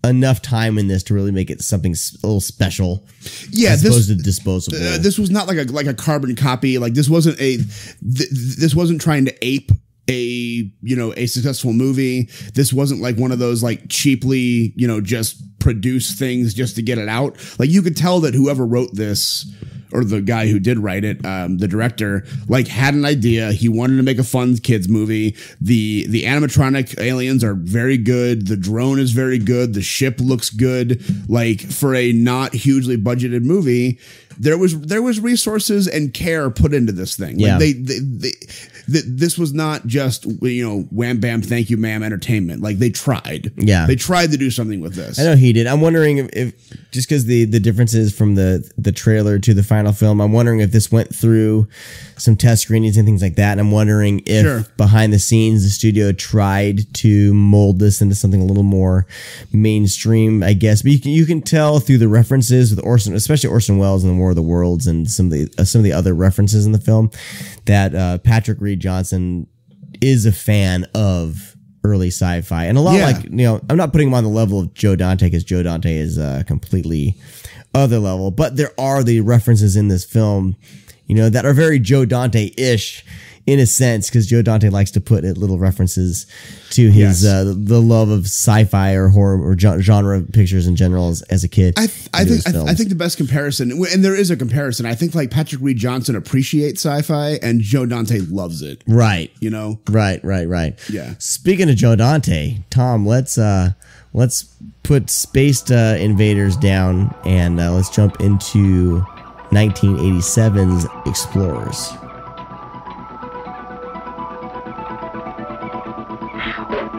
[SPEAKER 6] enough time in this to really make it something a little special.
[SPEAKER 7] Yeah,
[SPEAKER 6] as opposed to disposable.
[SPEAKER 7] This was not like a carbon copy. Like this wasn't this wasn't trying to ape a successful movie. This wasn't like one of those like cheaply, just produce things just to get it out. Like you could tell that whoever wrote this, or the guy who did write it, the director, like had an idea. He wanted to make a fun kids movie. The animatronic aliens are very good. The drone is very good. The ship looks good. Like for a not hugely budgeted movie, there was resources and care put into this thing. Like this was not just, wham bam thank you ma'am entertainment. Like, they tried.
[SPEAKER 6] Yeah,
[SPEAKER 7] they tried to do something with this.
[SPEAKER 6] I know he did. I'm wondering if just because the differences from the trailer to the final film, I'm wondering if this went through some test screenings and things like that. And I'm wondering if behind the scenes the studio tried to mold this into something a little more mainstream, I guess. But you can tell through the references with Orson, especially Orson Welles in the War of the Worlds, and some of the other references in the film, that Patrick Reed Johnson is a fan of early sci-fi, and a lot I'm not putting him on the level of Joe Dante, because Joe Dante is completely other level, but there are the references in this film, that are very Joe Dante-ish in a sense, because Joe Dante likes to put little references to his the love of sci-fi or horror or genre pictures in general as a kid.
[SPEAKER 7] I think the best comparison, and there is a comparison, I think like Patrick Reed Johnson appreciates sci-fi and Joe Dante loves it.
[SPEAKER 6] Right.
[SPEAKER 7] Right.
[SPEAKER 6] Yeah. Speaking of Joe Dante, Tom, let's put Spaced Invaders down and let's jump into 1987's Explorers.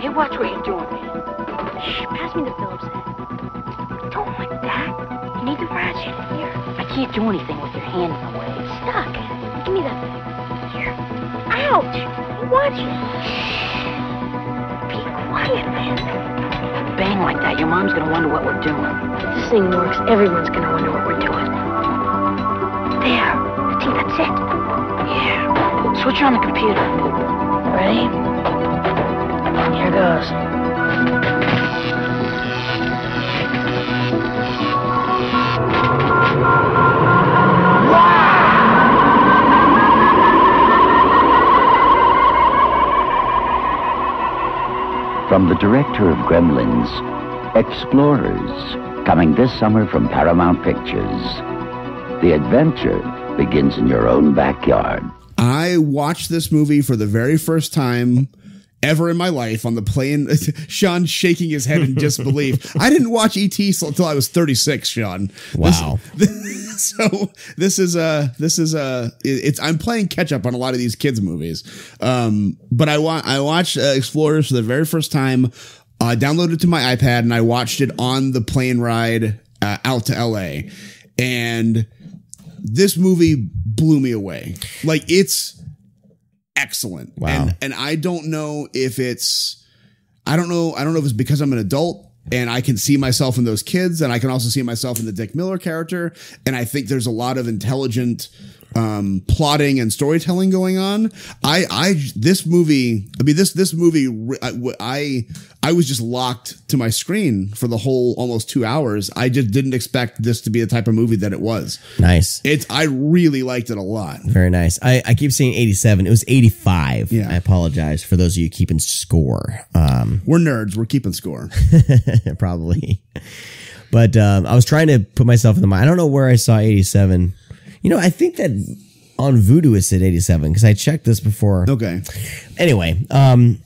[SPEAKER 16] Hey, watch what you're doing. Shh, pass me the Phillips head. Don't like that. You need the ratchet. Here. I can't do anything with your hand in the way. It's stuck. Give me that thing. Here. Ouch! Watch it. Be quiet, man. Bang like that, your mom's gonna wonder what we're doing. If this thing works, everyone's gonna wonder what we're doing. There. I think that's it. Yeah. Switch on the computer. Ready? Here goes.
[SPEAKER 17] From the director of Gremlins, Explorers, coming this summer from Paramount Pictures. The adventure begins in your own backyard.
[SPEAKER 7] I watched this movie for the very first time ever in my life on the plane. Sean shaking his head in disbelief. I didn't watch E.T. until I was 36, Sean.
[SPEAKER 6] Wow.
[SPEAKER 7] I'm playing catch up on a lot of these kids movies. But I watched Explorers for the very first time, downloaded it to my iPad, and I watched it on the plane ride out to LA. And this movie blew me away. Like, it's excellent.
[SPEAKER 6] Wow.
[SPEAKER 7] And I don't know if it's, I don't know if it's because I'm an adult and I can see myself in those kids, and I can also see myself in the Dick Miller character. And I think there's a lot of intelligent plotting and storytelling going on. This movie, I was just locked to my screen for the whole almost 2 hours. I just didn't expect this to be the type of movie that it was.
[SPEAKER 6] Nice.
[SPEAKER 7] I really liked it a lot.
[SPEAKER 6] Very nice. I keep saying 87. It was 85.
[SPEAKER 7] Yeah.
[SPEAKER 6] I apologize for those of you keeping score.
[SPEAKER 7] We're nerds. We're keeping score.
[SPEAKER 6] Probably. But I was trying to put myself in the mind. I don't know where I saw 87. I think that on Vudu it said 87 because I checked this before.
[SPEAKER 7] Okay.
[SPEAKER 6] Anyway, I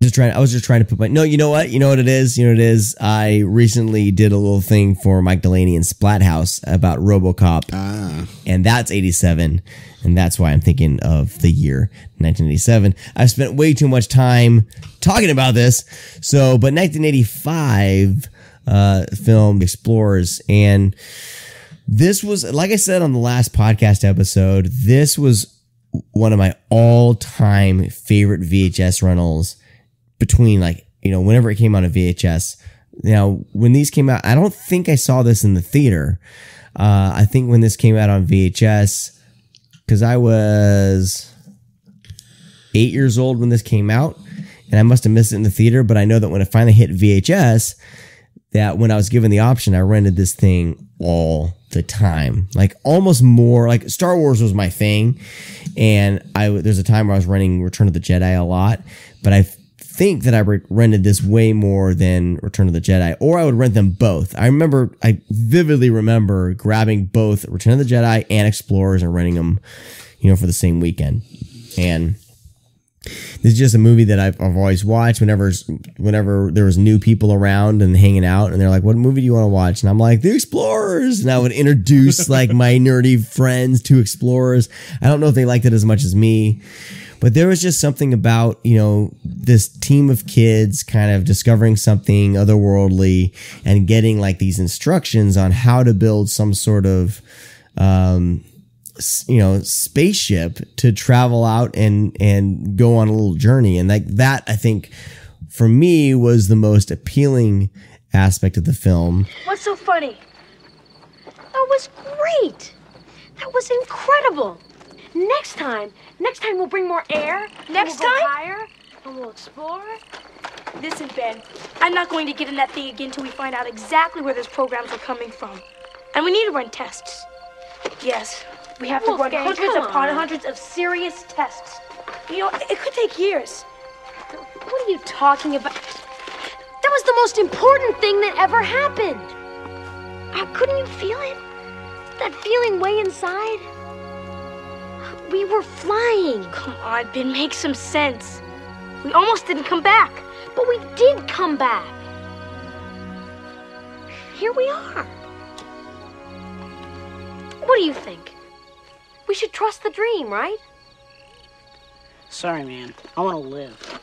[SPEAKER 6] was just trying to put no, you know what it is? I recently did a little thing for Mike Delaney and Splathouse about RoboCop. And that's 87. And that's why I'm thinking of the year 1987. I've spent way too much time talking about this. But 1985 film Explorers, and this was, like I said on the last podcast episode, this was one of my all-time favorite VHS rentals between whenever it came out on VHS. Now, when these came out, I don't think I saw this in the theater. I think when this came out on VHS, because I was 8 years old when this came out, and I must have missed it in the theater, but I know that when it finally hit VHS, that when I was given the option, I rented this thing all the time. Like almost more, like Star Wars was my thing. And there's a time where I was renting Return of the Jedi a lot, but I think that I rented this way more than Return of the Jedi, or I would rent them both. I vividly remember grabbing both Return of the Jedi and Explorers and renting them, for the same weekend. And This is just a movie that I've always watched whenever there was new people around and hanging out, and they're like, what movie do you want to watch? And I'm like, The Explorers. And I would introduce like my nerdy friends to Explorers. I don't know if they liked it as much as me, but there was just something about, you know, this team of kids kind of discovering something otherworldly and getting like these instructions on how to build some sort of, you know, spaceship to travel out and go on a little journey. And like that, I think for me was the most appealing aspect of the film.
[SPEAKER 16] What's so funny? That was great. That was incredible. Next time we'll bring more air. Next time? Higher, and we'll explore. Listen, Ben, I'm not going to get in that thing again until we find out exactly where those programs are coming from. And we need to run tests. Yes. We have to run hundreds upon hundreds of serious tests. You know, it could take years. What are you talking about? That was the most important thing that ever happened. Couldn't you feel it? That feeling way inside? We were flying. Come on, Ben, make some sense. We almost didn't come back, but we did come back. Here we are. What do you think? We should trust the dream, right?
[SPEAKER 18] Sorry, man. I want to live.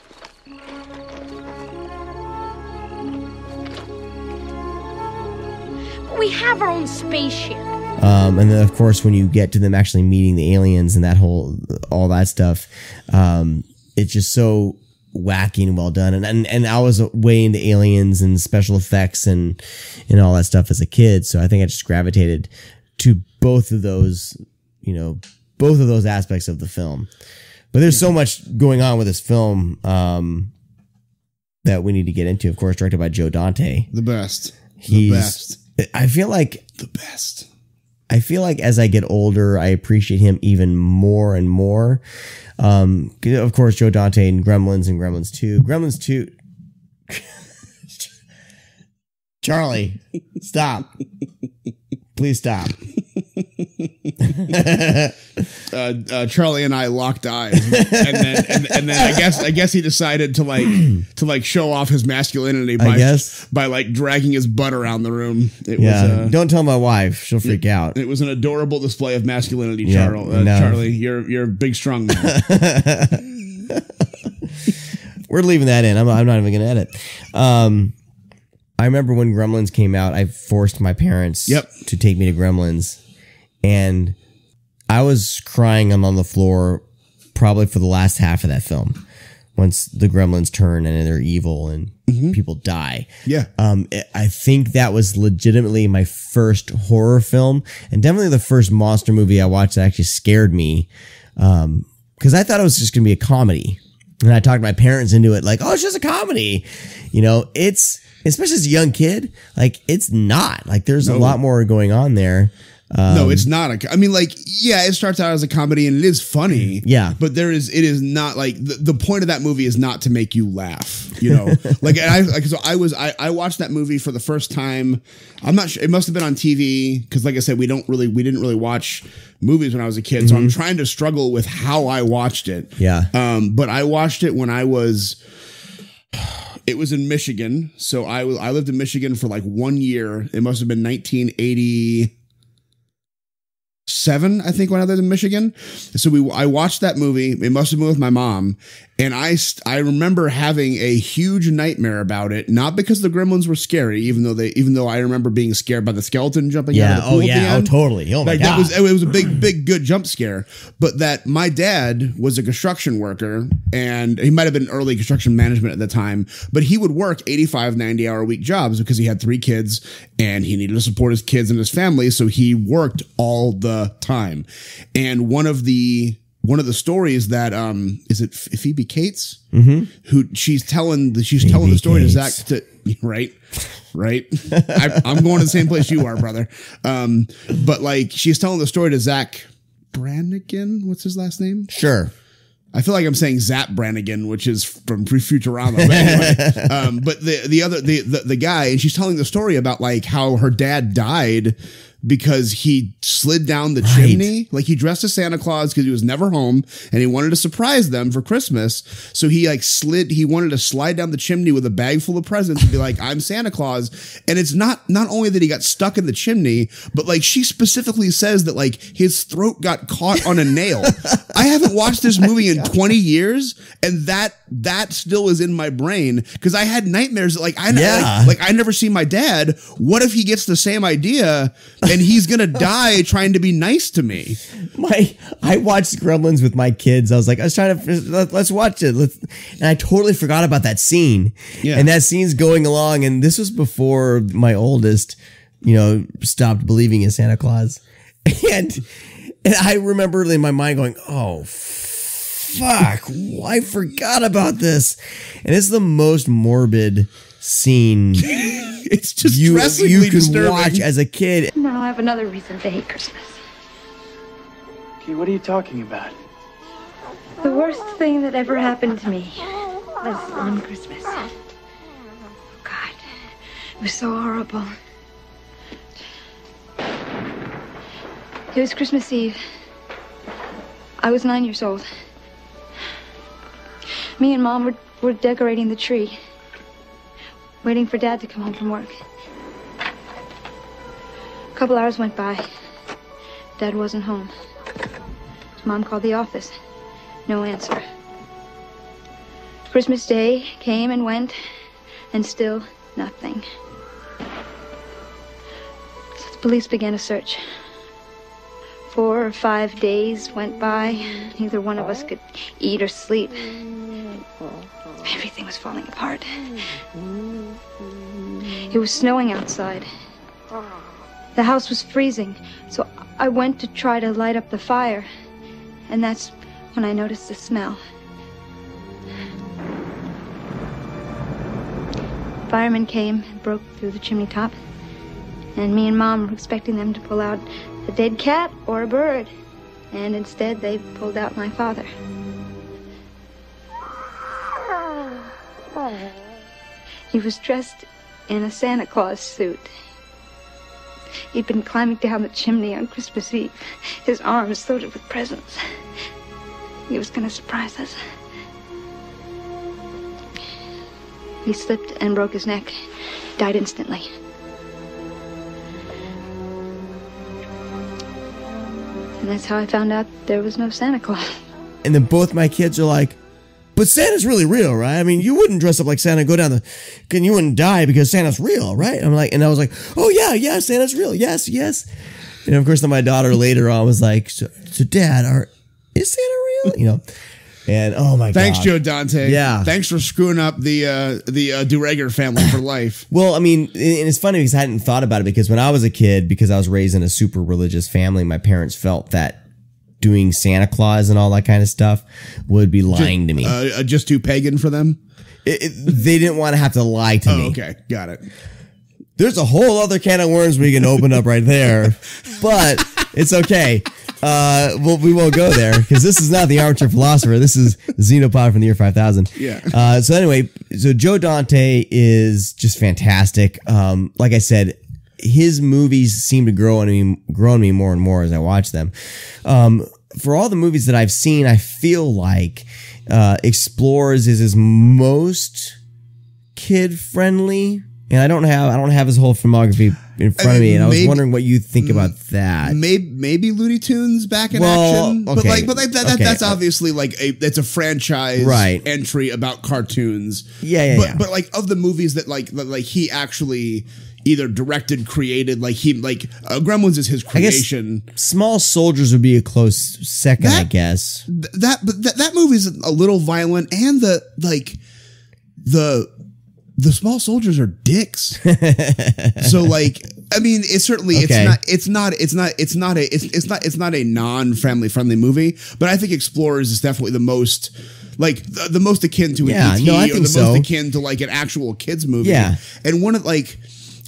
[SPEAKER 16] But we have our own spaceship.
[SPEAKER 6] And then, of course, when you get to them actually meeting the aliens and all that stuff, it's just so wacky and well done. And I was way into aliens and special effects and all that stuff as a kid. So I think I just gravitated to both of those, you know, both of those aspects of the film. But there's so much going on with this film that we need to get into. Of course, directed by Joe Dante.
[SPEAKER 7] The best.
[SPEAKER 6] I feel like
[SPEAKER 7] the best.
[SPEAKER 6] I feel like as I get older, I appreciate him even more and more. Of course, Joe Dante and Gremlins 2. Gremlins 2. Charlie, stop. Please stop.
[SPEAKER 7] Charlie and I locked eyes, and then I guess he decided to show off his masculinity by like dragging his butt around the room. It was,
[SPEAKER 6] don't tell my wife; she'll freak out.
[SPEAKER 7] It was an adorable display of masculinity, Charlie. You're a big, strong man.
[SPEAKER 6] We're leaving that in. I'm not even going to edit. I remember when Gremlins came out, I forced my parents to take me to Gremlins, and I was crying on the floor probably for the last half of that film. Once the Gremlins turn and they're evil and people die.
[SPEAKER 7] Yeah.
[SPEAKER 6] I think that was legitimately my first horror film, and definitely the first monster movie I watched that actually scared me. Because I thought it was just going to be a comedy. And I talked my parents into it like, oh, it's just a comedy. You know, especially as a young kid, like it's not. Like there's a lot more going on there.
[SPEAKER 7] No, it's not. I mean, like, yeah, it starts out as a comedy and it is funny.
[SPEAKER 6] Yeah.
[SPEAKER 7] But it is not like the point of that movie is not to make you laugh, you know, like, I watched that movie for the first time. I'm not sure. It must've been on TV. Cause like I said, we didn't really watch movies when I was a kid. So I'm trying to struggle with how I watched it.
[SPEAKER 6] Yeah.
[SPEAKER 7] But I watched it when it was in Michigan. So I lived in Michigan for like 1 year. It must've been 1987, I think, when I lived in Michigan. So I watched that movie. It must have been with my mom. And I remember having a huge nightmare about it, not because the Gremlins were scary, even though I remember being scared by the skeleton jumping out of the pool at the end.
[SPEAKER 6] Totally. Oh my God.
[SPEAKER 7] It was a big, good jump scare. But that my dad was a construction worker, and he might have been early construction management at the time, but he would work 85, 90-hour-a-week jobs because he had 3 kids and he needed to support his kids and his family. So he worked all the time. And one of the stories that is it Phoebe Cates, who she's telling the story to Zach right. I'm going to the same place you are, brother. But like she's telling the story to Zach Brannigan. What's his last name?
[SPEAKER 6] Sure.
[SPEAKER 7] I feel like I'm saying Zap Brannigan, which is from Futurama. But anyway, but the guy, and she's telling the story about like how her dad died because he slid down the chimney. Like he dressed as Santa Claus because he was never home and he wanted to surprise them for Christmas. So he wanted to slide down the chimney with a bag full of presents and be like, I'm Santa Claus. And it's not only that he got stuck in the chimney, but like she specifically says that like his throat got caught on a nail. I haven't watched this movie in 20 years and that still is in my brain because I had nightmares that I never see my dad. What if he gets the same idea and he's gonna die trying to be nice to me?
[SPEAKER 6] I watched Gremlins with my kids. I was trying to let's watch it. And I totally forgot about that scene. Yeah. And that scene's going along, and this was before my oldest, stopped believing in Santa Claus. And I remember in my mind going, oh fuck, I forgot about this. And it's the most morbid scene
[SPEAKER 7] it's just
[SPEAKER 6] you can
[SPEAKER 7] disturbing.
[SPEAKER 6] Watch as a kid.
[SPEAKER 16] Now I have another reason to hate Christmas.
[SPEAKER 19] Okay, what are you talking about?
[SPEAKER 16] The worst thing that ever happened to me was on Christmas. Oh, God, it was so horrible. It was Christmas Eve. I was 9 years old. Me and Mom were decorating the tree, waiting for Dad to come home from work. A couple hours went by. Dad wasn't home. Mom called the office. No answer. Christmas Day came and went, and still nothing. So the police began a search. 4 or 5 days went by. Neither one of us could eat or sleep. Everything was falling apart. It was snowing outside. The house was freezing, so I went to try to light up the fire. And that's when I noticed the smell. Firemen came and broke through the chimney top. And me and Mom were expecting them to pull out a dead cat or a bird. And instead, they pulled out my father. He was dressed in a Santa Claus suit. He'd been climbing down the chimney on Christmas Eve, his arms loaded with presents. He was going to surprise us. He slipped and broke his neck, died instantly. And that's how I found out there was no Santa Claus.
[SPEAKER 6] And then both my kids are like, but Santa's really real, right? I mean, you wouldn't dress up like Santa and go down and you wouldn't die because Santa's real, right? And I was like, oh yeah, Santa's real. Yes. And of course, then my daughter later on was like, so Dad, is Santa real? And oh my God.
[SPEAKER 7] Thanks, Joe Dante.
[SPEAKER 6] Yeah.
[SPEAKER 7] Thanks for screwing up the Dureger family for life.
[SPEAKER 6] Well, I mean, and it's funny because I hadn't thought about it because when I was a kid, because I was raised in a super religious family, my parents felt that doing Santa Claus and all that kind of stuff would be lying to me.
[SPEAKER 7] Just too pagan for them?
[SPEAKER 6] They didn't want to have to lie to me.
[SPEAKER 7] Okay, got it.
[SPEAKER 6] There's a whole other can of worms we can open up right there, but it's okay. We won't go there because this is not the Armchair Philosopher. This is Xenopod from the year 5000.
[SPEAKER 7] Yeah.
[SPEAKER 6] So anyway, Joe Dante is just fantastic. Like I said, his movies seem to grow on me more and more as I watch them. For all the movies that I've seen, I feel like Explorers is his most kid friendly. And I don't have his whole filmography in front of me, and I was wondering what you think about that.
[SPEAKER 7] Maybe Looney Tunes back in action,
[SPEAKER 6] okay.
[SPEAKER 7] but that's obviously like it's a franchise entry about cartoons. But like of the movies that like he actually either directed, created, Gremlins is his creation.
[SPEAKER 6] I guess Small Soldiers would be a close second, I guess.
[SPEAKER 7] That movie's a little violent, and the small soldiers are dicks. So I mean, it's certainly it's not a non-family friendly movie, but I think Explorers is definitely the most the most akin to an E.T. or the most akin to an actual kids movie.
[SPEAKER 6] Yeah.
[SPEAKER 7] And one of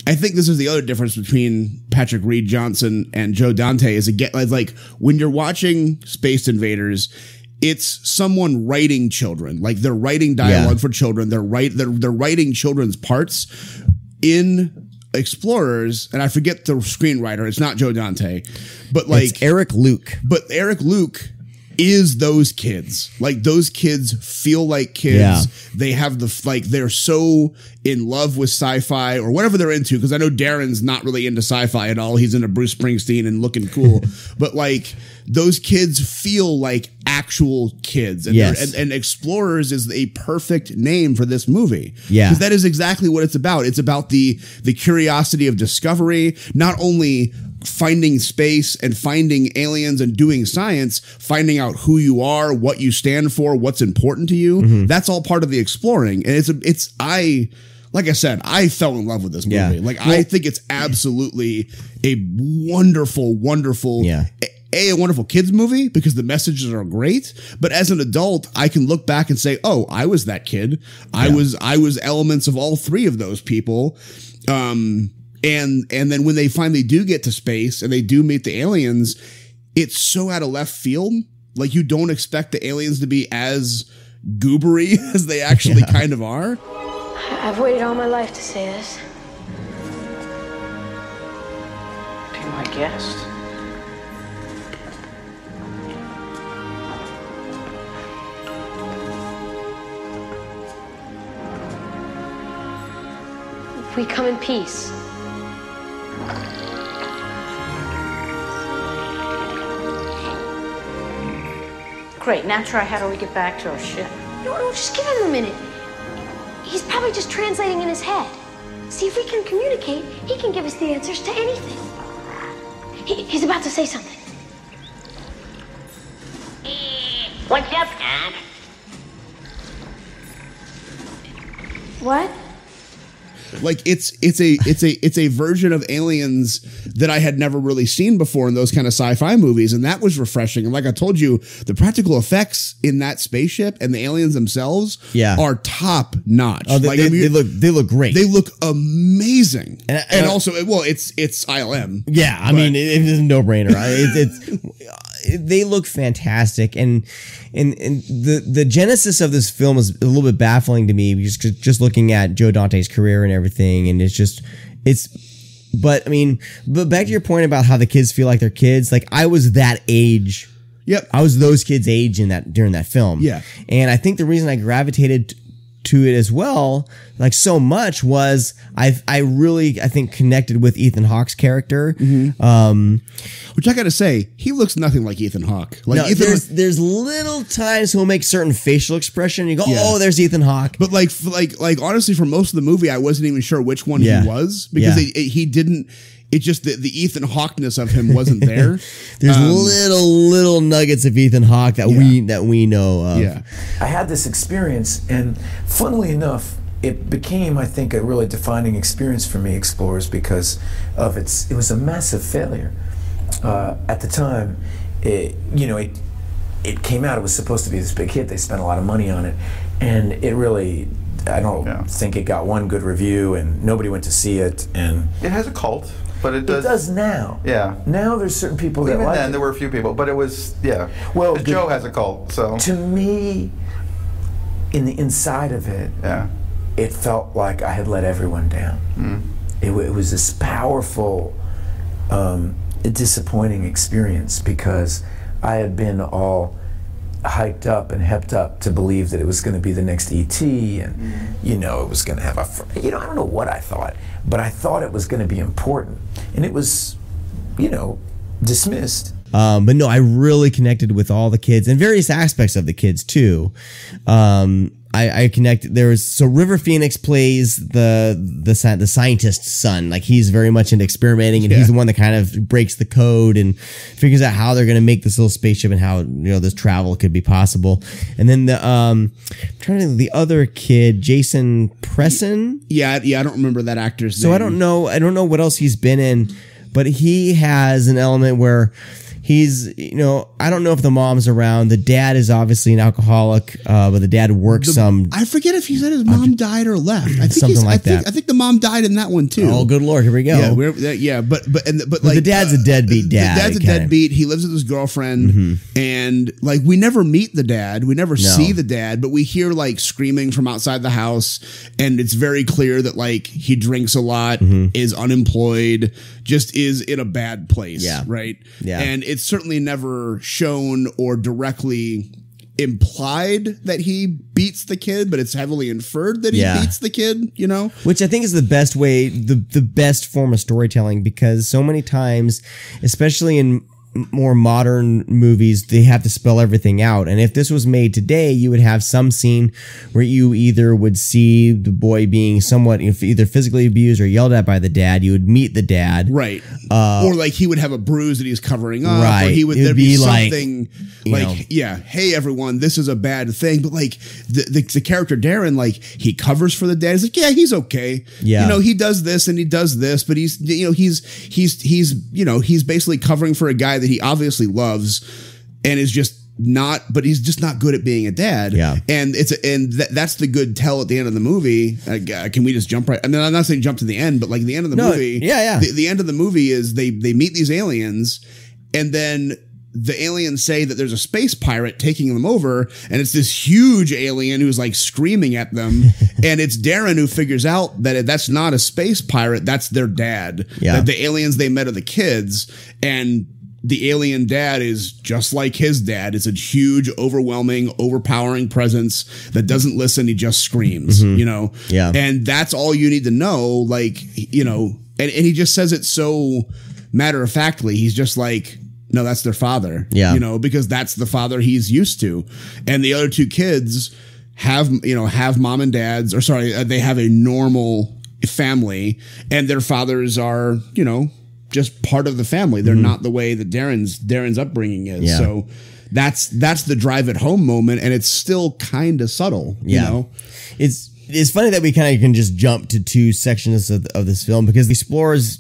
[SPEAKER 7] I think this is the other difference between Patrick Reed Johnson and Joe Dante is when you're watching Space Invaders, it's someone writing children. They're writing dialogue for children. They're writing children's parts in explorers, and I forget the screenwriter. It's not Joe Dante, but like
[SPEAKER 6] it's Eric Luke.
[SPEAKER 7] But Eric Luke is those kids. Like those kids feel like kids.
[SPEAKER 6] Yeah.
[SPEAKER 7] They have they're so in love with sci-fi or whatever they're into. Because I know Darren's not really into sci-fi at all. He's into Bruce Springsteen and looking cool. But like those kids feel like actual kids. And, and Explorers is a perfect name for this movie.
[SPEAKER 6] Yeah.
[SPEAKER 7] Because that is exactly what it's about. It's about the curiosity of discovery, not only finding space and finding aliens and doing science, finding out who you are, what you stand for, what's important to you.
[SPEAKER 6] Mm-hmm.
[SPEAKER 7] That's all part of the exploring. And like I said, I fell in love with this movie.
[SPEAKER 6] Yeah.
[SPEAKER 7] Like I think it's absolutely a wonderful, wonderful, a wonderful kids movie because the messages are great. But as an adult, I can look back and say, oh, I was that kid. I was elements of all three of those people. And then when they finally do get to space and they do meet the aliens, it's so out of left field. Like you don't expect the aliens to be as goobery as they actually kind of are.
[SPEAKER 16] I've waited all my life to say this.
[SPEAKER 18] Be my guest.
[SPEAKER 16] We come in peace.
[SPEAKER 18] Great, now try how do we get back to our ship?
[SPEAKER 16] No, just give him a minute. He's probably just translating in his head. See, if we can communicate, he can give us the answers to anything. He's about to say something.
[SPEAKER 14] What's up, Dad?
[SPEAKER 16] What?
[SPEAKER 7] Like it's a version of aliens that I had never really seen before in those kind of sci-fi movies, and that was refreshing. And like I told you, the practical effects in that spaceship and the aliens themselves are top notch.
[SPEAKER 6] Oh, they look great.
[SPEAKER 7] They look amazing, and also, well, it's ILM.
[SPEAKER 6] Yeah, I mean, it's a no-brainer. They look fantastic, and the genesis of this film is a little bit baffling to me, just looking at Joe Dante's career and everything, and but back to your point about how the kids feel like they're kids. Like I was that age.
[SPEAKER 7] Yep,
[SPEAKER 6] I was those kids' age during that film.
[SPEAKER 7] Yeah,
[SPEAKER 6] and I think the reason I gravitated to it as well, like so much, was I really think connected with Ethan Hawke's character.
[SPEAKER 7] Mm-hmm. Which I gotta say, he looks nothing like Ethan Hawke. Like
[SPEAKER 6] no, there's little times he'll make certain facial expression. And you go, oh, there's Ethan Hawke.
[SPEAKER 7] But like honestly, for most of the movie, I wasn't even sure which one he was because he didn't. It just the Ethan Hawkeness of him wasn't there.
[SPEAKER 6] There's little nuggets of Ethan Hawke that we know of.
[SPEAKER 20] Yeah, I had this experience, and funnily enough, it became, I think, a really defining experience for me, Explorers, because of it was a massive failure. At the time, it came out. It was supposed to be this big hit. They spent a lot of money on it, and it really. I don't think it got one good review, and nobody went to see it. And
[SPEAKER 21] it has a cult. But it does
[SPEAKER 20] now.
[SPEAKER 21] Yeah.
[SPEAKER 20] Now there's certain people that
[SPEAKER 21] even
[SPEAKER 20] like
[SPEAKER 21] then
[SPEAKER 20] it.
[SPEAKER 21] There were a few people, but it was Well, Joe has a cult, so
[SPEAKER 20] to me, in the inside of it, it felt like I had let everyone down.
[SPEAKER 21] Mm.
[SPEAKER 20] It was this powerful, disappointing experience because I had been all hyped up and hepped up to believe that it was going to be the next E.T. and it was going to have I don't know what I thought, but I thought it was going to be important, and it was dismissed.
[SPEAKER 6] But no, I really connected with all the kids and various aspects of the kids too. I connected. River Phoenix plays the scientist's son. Like he's very much into experimenting, and he's the one that kind of breaks the code and figures out how they're going to make this little spaceship and how this travel could be possible. And then the other kid, Jason Presson.
[SPEAKER 7] Yeah, I don't remember that actor's name.
[SPEAKER 6] So I don't know what else he's been in, but he has an element where He's, I don't know if the mom's around. The dad is obviously an alcoholic, but the dad works
[SPEAKER 7] I forget if he said his mom died or left. I think
[SPEAKER 6] something like that.
[SPEAKER 7] I think the mom died in that one too.
[SPEAKER 6] Oh, good Lord, here we go.
[SPEAKER 7] But like
[SPEAKER 6] the dad's a deadbeat dad.
[SPEAKER 7] The dad's a deadbeat. He lives with his girlfriend, and like we never meet the dad. We never see the dad, but we hear like screaming from outside the house, and it's very clear that like he drinks a lot, is unemployed, just is in a bad place.
[SPEAKER 6] Yeah.
[SPEAKER 7] Right.
[SPEAKER 6] Yeah.
[SPEAKER 7] And it's certainly never shown or directly implied that he beats the kid, but it's heavily inferred that he beats the kid, Which
[SPEAKER 6] I think is the best way, the best form of storytelling, because so many times, especially in more modern movies, they have to spell everything out. And if this was made today, you would have some scene where you either would see the boy being somewhat either physically abused or yelled at by the dad. You would meet the dad.
[SPEAKER 7] Right. Or like he would have a bruise that he's covering up.
[SPEAKER 6] Right.
[SPEAKER 7] Or there'd be something like, hey everyone, this is a bad thing. But like the character Darren, like he covers for the dad. He's like, yeah, he's okay.
[SPEAKER 6] Yeah.
[SPEAKER 7] He does this and he does this, but he's basically covering for a guy that he obviously loves and is just not, but he's just not good at being a dad.
[SPEAKER 6] Yeah.
[SPEAKER 7] And that's the good tell at the end of the movie. Can we just jump right? I mean, I'm not saying jump to the end, but like the end of the movie.
[SPEAKER 6] Yeah.
[SPEAKER 7] The end of the movie is they meet these aliens, and then the aliens say that there's a space pirate taking them over, and it's this huge alien who's like screaming at them. And it's Darren who figures out that that's not a space pirate. That's their dad.
[SPEAKER 6] Yeah.
[SPEAKER 7] That the aliens they met are the kids, and the alien dad is just like his dad. It's a huge, overwhelming, overpowering presence that doesn't listen. He just screams,
[SPEAKER 6] Yeah.
[SPEAKER 7] And that's all you need to know. Like, and he just says it so matter of factly. He's just like, no, that's their father.
[SPEAKER 6] Yeah.
[SPEAKER 7] Because that's the father he's used to. And the other two kids have mom and dads, or sorry, they have a normal family, and their fathers are, just part of the family. They're not the way that Darren's upbringing is.
[SPEAKER 6] Yeah.
[SPEAKER 7] So that's the drive it home moment, and it's still kind of subtle.
[SPEAKER 6] It's funny that we kind of can just jump to two sections of this film, because The Explorers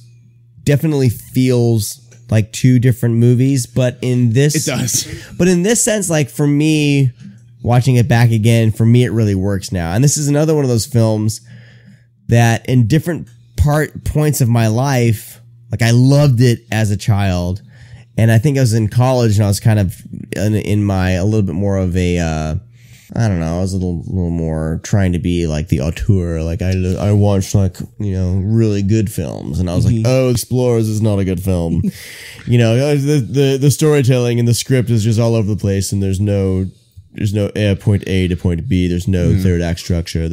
[SPEAKER 6] definitely feels like two different movies, but in this
[SPEAKER 7] it does.
[SPEAKER 6] But in this sense, like for me, watching it back again, for me it really works now. And this is another one of those films that in different points of my life, like I loved it as a child, and I think I was in college and I was kind of in a little bit more of a I don't know, I was a little more trying to be like the auteur. Like I watched like, really good films, and I was like, oh, Explorers is not a good film. The storytelling and the script is just all over the place, and there's no point A to point B. There's no third act structure.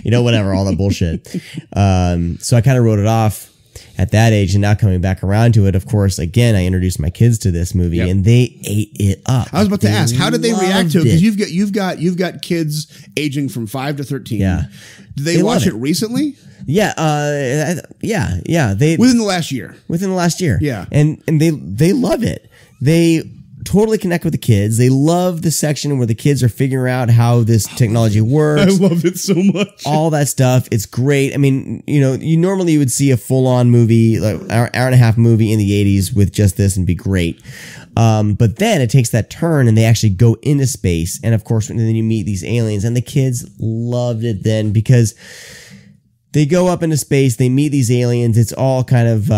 [SPEAKER 6] Whatever, all that bullshit. So I kind of wrote it off at that age, and now coming back around to it, of course, again, I introduced my kids to this movie, and they ate it up.
[SPEAKER 7] I was about to ask, how did they react to it? Because you've got kids aging from 5 to 13.
[SPEAKER 6] Yeah.
[SPEAKER 7] Did they watch it recently?
[SPEAKER 6] Yeah. They
[SPEAKER 7] within the last year.
[SPEAKER 6] Yeah. And they love it. They totally connect with the kids. They love the section where the kids are figuring out how this technology works.
[SPEAKER 7] I love it so much.
[SPEAKER 6] All that stuff. It's great. I mean, you normally would see a full-on movie, like hour and a half movie in the 80s with just this and be great. But then it takes that turn and they actually go into space. And of course, and then you meet these aliens, and the kids loved it then, because they go up into space, they meet these aliens. It's all kind of,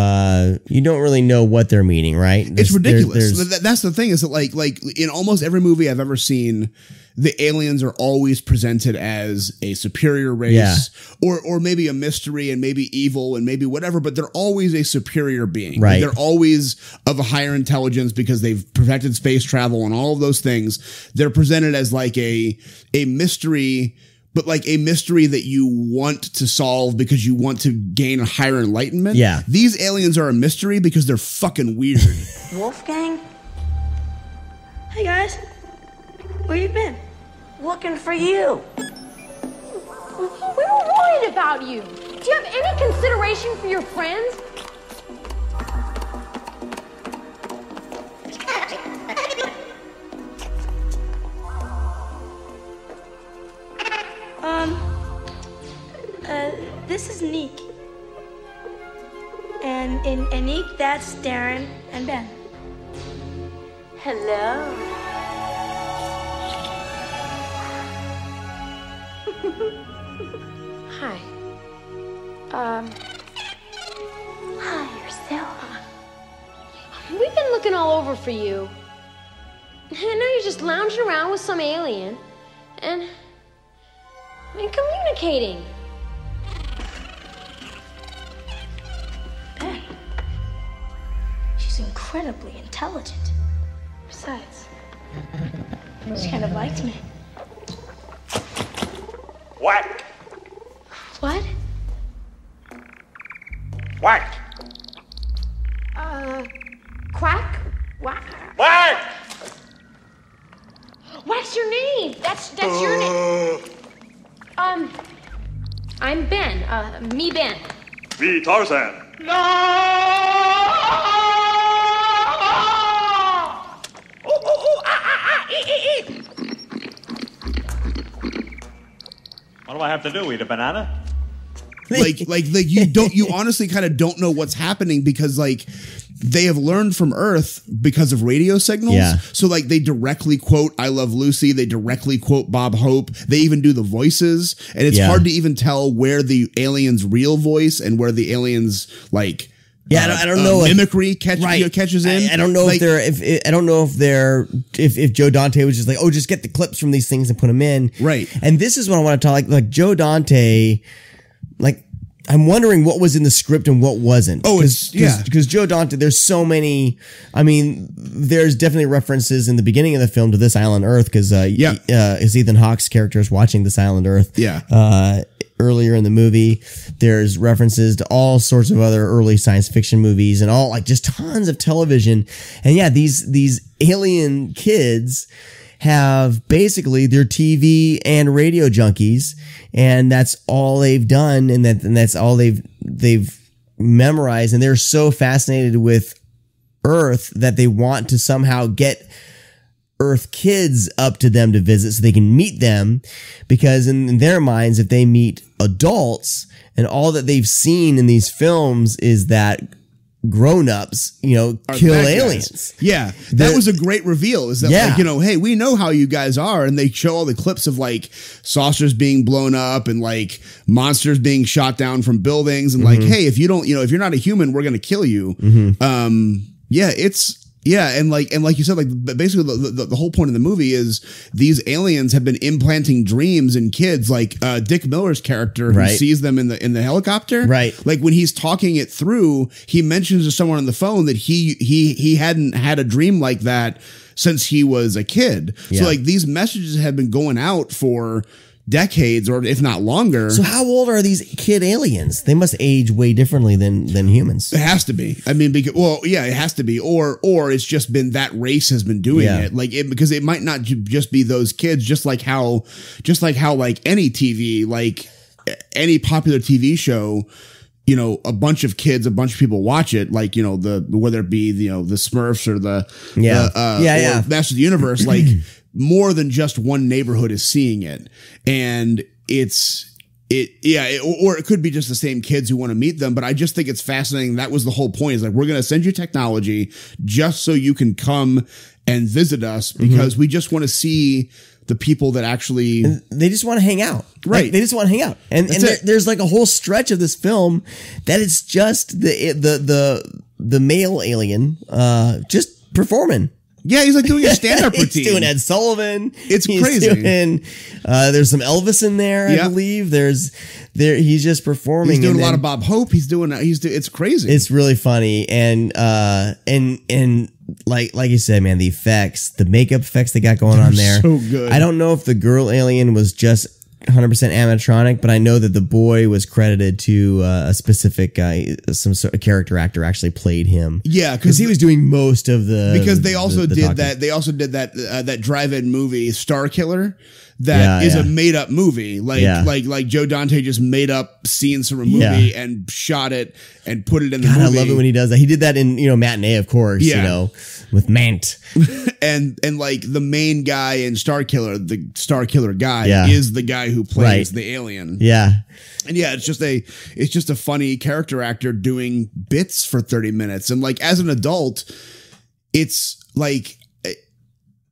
[SPEAKER 6] you don't really know what they're meeting, right?
[SPEAKER 7] It's ridiculous. That's the thing, is that like in almost every movie I've ever seen, the aliens are always presented as a superior race, or maybe a mystery and maybe evil and maybe whatever, but they're always a superior being.
[SPEAKER 6] Right.
[SPEAKER 7] They're always of a higher intelligence because they've perfected space travel and all of those things. They're presented as like a mystery, but like a mystery that you want to solve because you want to gain a higher enlightenment.
[SPEAKER 6] Yeah.
[SPEAKER 7] These aliens are a mystery because they're fucking weird.
[SPEAKER 15] Wolfgang? Hey guys, where you been? Looking for you.
[SPEAKER 16] We were worried about you. Do you have any consideration for your friends?
[SPEAKER 15] This is Neek. And in Neek, that's Darren and Ben. Hello. Hi. Hi, yourself. We've been looking all over for you. And now you're just lounging around with some alien and communicating. Ben, she's incredibly intelligent. Besides, she kind of liked me.
[SPEAKER 10] Whack!
[SPEAKER 15] What?
[SPEAKER 10] Whack!
[SPEAKER 15] Quack? Whack?
[SPEAKER 10] Whack!
[SPEAKER 15] What's your name? That's your name. I'm Ben. Me Ben.
[SPEAKER 10] Me Tarzan.
[SPEAKER 2] What do I have to do? Eat a banana?
[SPEAKER 7] like you honestly kind of don't know what's happening because like they have learned from Earth because of radio signals.
[SPEAKER 6] Yeah.
[SPEAKER 7] So like they directly quote I Love Lucy. They directly quote Bob Hope. They even do the voices. And it's hard to even tell where the alien's real voice and where the alien's like
[SPEAKER 6] I don't know
[SPEAKER 7] mimicry catches in.
[SPEAKER 6] I don't know if Joe Dante was just like, oh, just get the clips from these things and put them in.
[SPEAKER 7] Right.
[SPEAKER 6] And this is what I want to talk like Joe Dante, like I'm wondering what was in the script and what wasn't.
[SPEAKER 7] Oh,
[SPEAKER 6] because Joe Dante, there's so many. I mean, there's definitely references in the beginning of the film to This Island Earth because Ethan Hawke's character is watching This Island Earth.
[SPEAKER 7] Yeah.
[SPEAKER 6] Earlier in the movie, there's references to all sorts of other early science fiction movies and all like just tons of television. And yeah, these alien kids have basically their TV and radio junkies, and that's all they've done, and that's all they've memorized, and they're so fascinated with Earth that they want to somehow get Earth kids up to them to visit so they can meet them, because in their minds, if they meet adults and all that they've seen in these films is that grown-ups, kill aliens.
[SPEAKER 7] Yeah. That was a great reveal. Is that like, hey, we know how you guys are. And they show all the clips of like saucers being blown up and like monsters being shot down from buildings and like, hey, if you don't, if you're not a human, we're going to kill you. And like you said, like basically the whole point of the movie is these aliens have been implanting dreams in kids, like Dick Miller's character who sees them in the helicopter.
[SPEAKER 6] Right.
[SPEAKER 7] Like when he's talking it through, he mentions to someone on the phone that he hadn't had a dream like that since he was a kid.
[SPEAKER 6] Yeah.
[SPEAKER 7] So like these messages have been going out for decades or if not longer.
[SPEAKER 6] So how old are these kid aliens? They must age way differently than humans.
[SPEAKER 7] It has to be. I mean, because, it has to be. Or it's just been that race has been doing it. Like because it might not just be those kids, just like how like any TV, like any popular TV show, a bunch of kids, a bunch of people watch it, like, whether it be, the Smurfs or the or Masters of the Universe, like more than just one neighborhood is seeing it. And or it could be just the same kids who want to meet them. But I just think it's fascinating. That was the whole point, is like, we're going to send you technology just so you can come and visit us because we just want to see the people that actually
[SPEAKER 6] they just want to hang out.
[SPEAKER 7] Right.
[SPEAKER 6] Like, they just want to hang out. And there's like a whole stretch of this film that it's just the male alien, just performing.
[SPEAKER 7] Yeah, he's like doing a stand-up routine.
[SPEAKER 6] He's doing Ed Sullivan.
[SPEAKER 7] It's crazy.
[SPEAKER 6] There's some Elvis in there, I believe. He's just performing.
[SPEAKER 7] He's doing a lot of Bob Hope. It's crazy.
[SPEAKER 6] It's really funny. And like you said, man, the effects, the makeup effects they got going on there.
[SPEAKER 7] So good.
[SPEAKER 6] I don't know if the girl alien was just 100% animatronic, but I know that the boy was credited to a specific guy, some sort of character actor actually played him.
[SPEAKER 7] Yeah,
[SPEAKER 6] because he was doing most of the.
[SPEAKER 7] Because they also did that. They also did that drive-in movie Star Killer. That is a made up movie. Like Joe Dante just made up scenes from a movie and shot it and put it in the movie.
[SPEAKER 6] I love it when he does that. He did that in, Matinee, of course, with Mant.
[SPEAKER 7] and like the main guy in Star Killer, the Star Killer guy is the guy who plays the alien.
[SPEAKER 6] Yeah.
[SPEAKER 7] And it's just a funny character actor doing bits for 30 minutes. And like as an adult, it's like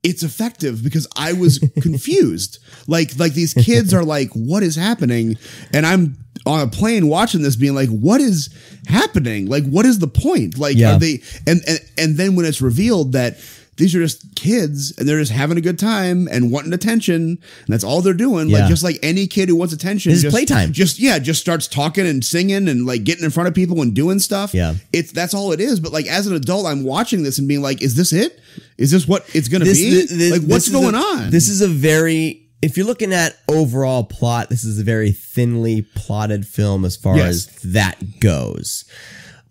[SPEAKER 7] it's effective because I was confused. Like these kids are like, what is happening? And I'm on a plane watching this being like, what is happening? Like, what is the point? Like, are they, and then when it's revealed that these are just kids and they're just having a good time and wanting attention, and that's all they're doing. Like, just like any kid who wants attention,
[SPEAKER 6] this is playtime.
[SPEAKER 7] Just starts talking and singing and like getting in front of people and doing stuff.
[SPEAKER 6] Yeah.
[SPEAKER 7] That's all it is. But like, as an adult, I'm watching this and being like, is this it? Is this what it's going to be? Like, what's going on?
[SPEAKER 6] This is a very, if you're looking at overall plot, this is a very thinly plotted film as far as that goes.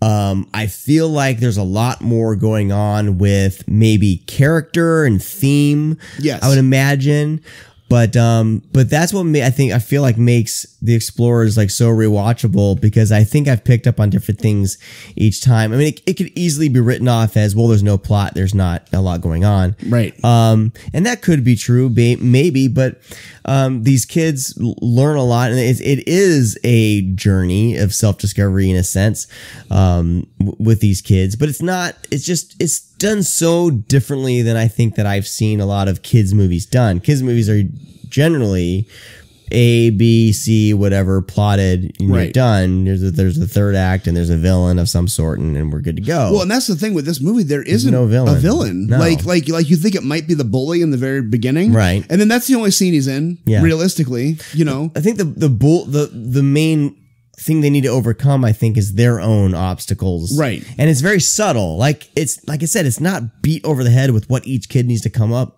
[SPEAKER 6] I feel like there's a lot more going on with maybe character and theme.
[SPEAKER 7] Yes.
[SPEAKER 6] I would imagine. But that's what I feel like makes the Explorers like so rewatchable, because I think I've picked up on different things each time. I mean, it could easily be written off as, well, there's no plot, there's not a lot going on.
[SPEAKER 7] Right.
[SPEAKER 6] And that could be true, maybe, but these kids learn a lot, and it is a journey of self-discovery in a sense with these kids, but it's done so differently than I think that I've seen a lot of kids movies done. Kids movies are generally A, B, C, whatever plotted, and you're done. There's a third act and there's a villain of some sort, and we're good to go.
[SPEAKER 7] Well, and that's the thing with this movie, there isn't
[SPEAKER 6] no villain.
[SPEAKER 7] a villain.
[SPEAKER 6] No.
[SPEAKER 7] Like you think it might be the bully in the very beginning,
[SPEAKER 6] right?
[SPEAKER 7] And then that's the only scene he's in. Realistically, you know,
[SPEAKER 6] I think the main thing they need to overcome, I think, is their own obstacles.
[SPEAKER 7] Right. And
[SPEAKER 6] it's very subtle. Like I said, it's not beat over the head with what each kid needs to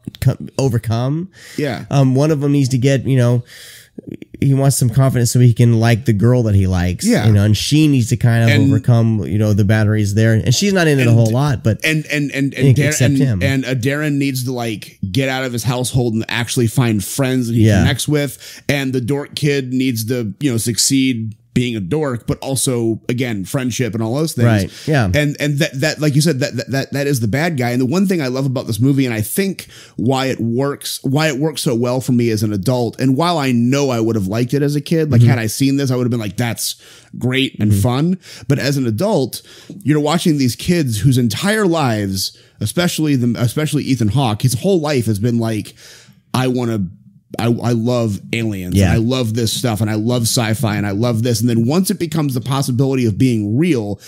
[SPEAKER 6] overcome.
[SPEAKER 7] Yeah.
[SPEAKER 6] One of them needs to get, he wants some confidence so he can like the girl that he likes.
[SPEAKER 7] Yeah.
[SPEAKER 6] And she needs to kind of overcome, the boundaries there. And she's not in it a whole lot, but except him.
[SPEAKER 7] And Darren needs to like get out of his household and actually find friends that he connects with. And the dork kid needs to, succeed being a dork, but also, again, friendship and all those things.
[SPEAKER 6] Right. Yeah.
[SPEAKER 7] And that like you said, that is the bad guy. And the one thing I love about this movie, and I think why it works so well for me as an adult, and while I know I would have liked it as a kid, like had I seen this, I would have been like, that's great and fun. But as an adult, you're watching these kids whose entire lives, especially Ethan Hawke, his whole life has been like, I love aliens, and I love this stuff, and I love sci-fi, and I love this. And then once it becomes the possibility of being real,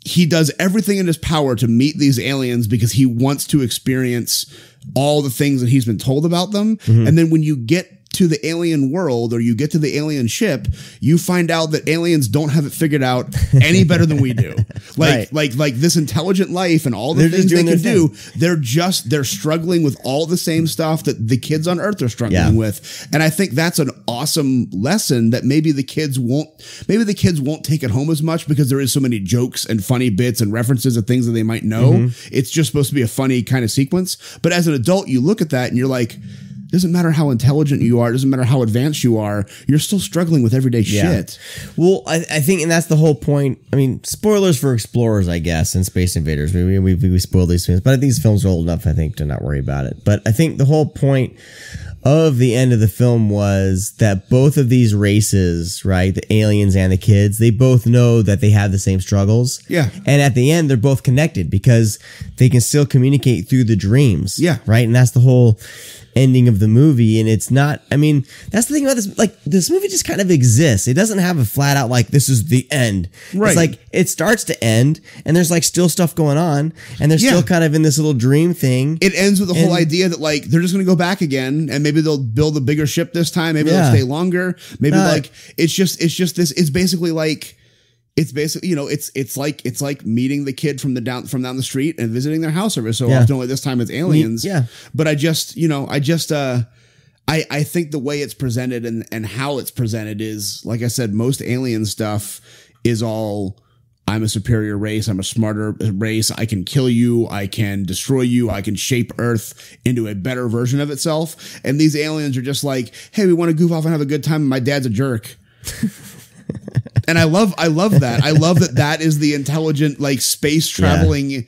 [SPEAKER 7] he does everything in his power to meet these aliens because he wants to experience all the things that he's been told about them. And then when you get to the alien world, or you get to the alien ship, you find out that aliens don't have it figured out any better than we do. Like this intelligent life and all the things they can do, they're struggling with all the same stuff that the kids on Earth are struggling with. And I think that's an awesome lesson that maybe the kids won't take it home as much, because there is so many jokes and funny bits and references of things that they might know. It's just supposed to be a funny kind of sequence. But as an adult, you look at that and you're like, doesn't matter how intelligent you are, doesn't matter how advanced you are, you're still struggling with everyday shit.
[SPEAKER 6] Well, I think, and that's the whole point. I mean, spoilers for Explorers, I guess, and Space Invaders. We spoil these things, but I think these films are old enough, I think, to not worry about it. But I think the whole point of the end of the film was that both of these races, right, the aliens and the kids, they both know that they have the same struggles.
[SPEAKER 7] Yeah.
[SPEAKER 6] And at the end, they're both connected because they can still communicate through the dreams.
[SPEAKER 7] Yeah.
[SPEAKER 6] Right. And that's the whole ending of the movie. And it's not, I mean, that's the thing about this, like, this movie just kind of exists. It doesn't have a flat out, like, this is the end.
[SPEAKER 7] Right.
[SPEAKER 6] It's like, it starts to end, and there's like still stuff going on, and they're still kind of in this little dream thing.
[SPEAKER 7] It ends with the whole idea that, like, they're just going to go back again, and maybe they'll build a bigger ship this time. Maybe they'll stay longer. Maybe it's just this, it's basically like, it's like meeting the kid from down the street and visiting their house every so often. Only this time it's aliens.
[SPEAKER 6] Yeah.
[SPEAKER 7] But I think the way it's presented and how it's presented is, like I said, most alien stuff is all, I'm a superior race, I'm a smarter race, I can kill you, I can destroy you, I can shape Earth into a better version of itself. And these aliens are just like, hey, we want to goof off and have a good time, and my dad's a jerk. And I love that. I love that is the intelligent, like, space traveling,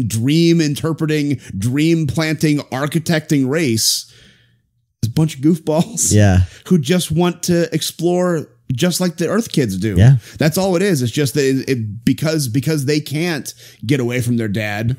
[SPEAKER 7] dream interpreting, dream planting, architecting race. This bunch of goofballs.
[SPEAKER 6] Yeah.
[SPEAKER 7] Who just want to explore just like the Earth kids do.
[SPEAKER 6] Yeah.
[SPEAKER 7] That's all it is. It's just that because they can't get away from their dad,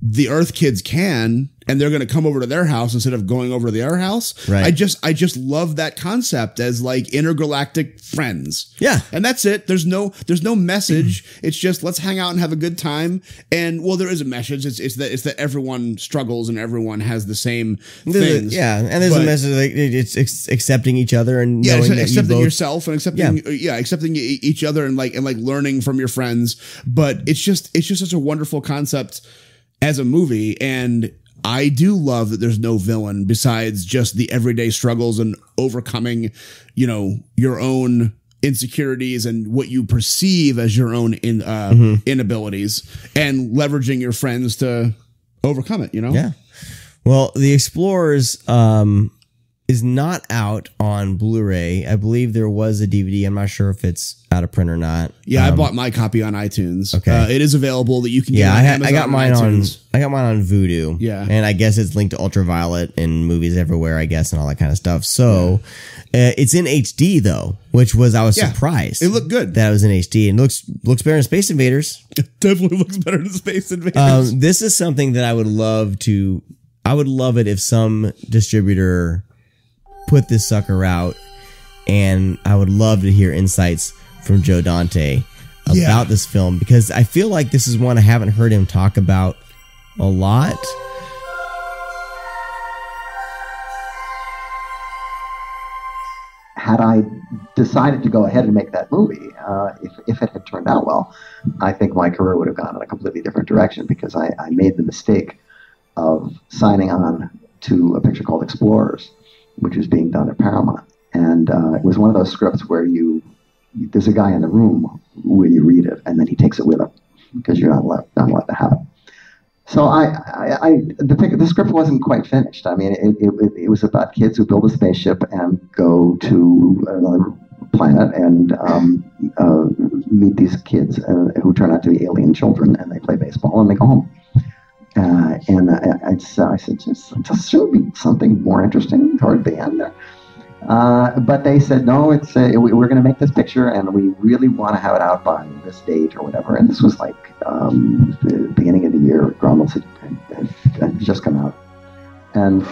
[SPEAKER 7] the Earth kids can, and they're going to come over to their house instead of going over to their house.
[SPEAKER 6] Right.
[SPEAKER 7] I just love that concept as like intergalactic friends.
[SPEAKER 6] Yeah.
[SPEAKER 7] And that's it. There's no message. It's just let's hang out and have a good time. And well, there is a message. It's that everyone struggles and everyone has the same things.
[SPEAKER 6] And there's a message like it's accepting each other and knowing that
[SPEAKER 7] accepting
[SPEAKER 6] you both,
[SPEAKER 7] yourself and accepting each other and like learning from your friends. But it's just such a wonderful concept as a movie. And I do love that there's no villain besides just the everyday struggles and overcoming, your own insecurities and what you perceive as your own inabilities and leveraging your friends to overcome it,
[SPEAKER 6] Yeah. Well, The Explorers is not out on Blu-ray. I believe there was a DVD. I'm not sure if it's out of print or not.
[SPEAKER 7] Yeah, I bought my copy on iTunes.
[SPEAKER 6] Okay.
[SPEAKER 7] It is available that you can get
[SPEAKER 6] Yeah,
[SPEAKER 7] on Amazon.
[SPEAKER 6] I got mine on Vudu.
[SPEAKER 7] Yeah.
[SPEAKER 6] And I guess it's linked to Ultraviolet and movies everywhere, I guess, and all that kind of stuff. So it's in HD though, which was I was surprised.
[SPEAKER 7] It looked good.
[SPEAKER 6] That it was in HD and looks better than Space Invaders.
[SPEAKER 7] It definitely looks better than Space Invaders.
[SPEAKER 6] This is something that I would love it if some distributor put this sucker out, and I would love to hear insights from Joe Dante about this film, because I feel like this is one I haven't heard him talk about a lot.
[SPEAKER 4] Had I decided to go ahead and make that movie, if it had turned out well, I think my career would have gone in a completely different direction, because I made the mistake of signing on to a picture called Explorers, which was being done at Paramount. And it was one of those scripts where there's a guy in the room when you read it, and then he takes it with him because you're not allowed to have it. So the script wasn't quite finished. I mean, it was about kids who build a spaceship and go to another planet and meet these kids who turn out to be alien children, and they play baseball and they go home. And I said, just should be something more interesting toward the end there. But they said, no, we're going to make this picture, and we really want to have it out by this date or whatever. And this was like the beginning of the year. Grommel's had just come out. And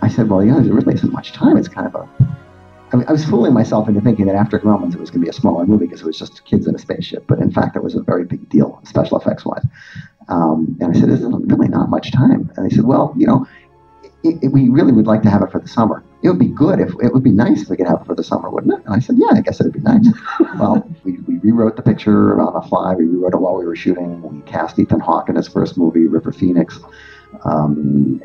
[SPEAKER 4] I said, well, there really isn't much time. It's kind of I was fooling myself into thinking that after Grommel's it was going to be a smaller movie because it was just kids in a spaceship. But in fact, it was a very big deal, special effects wise. And I said, there's really not much time. And they said, well, we really would like to have it for the summer. It would be good it would be nice if we could have it for the summer, wouldn't it? And I said, yeah, I guess it would be nice. Well, we rewrote the picture on the fly. We rewrote it while we were shooting. We cast Ethan Hawke in his first movie, River Phoenix. We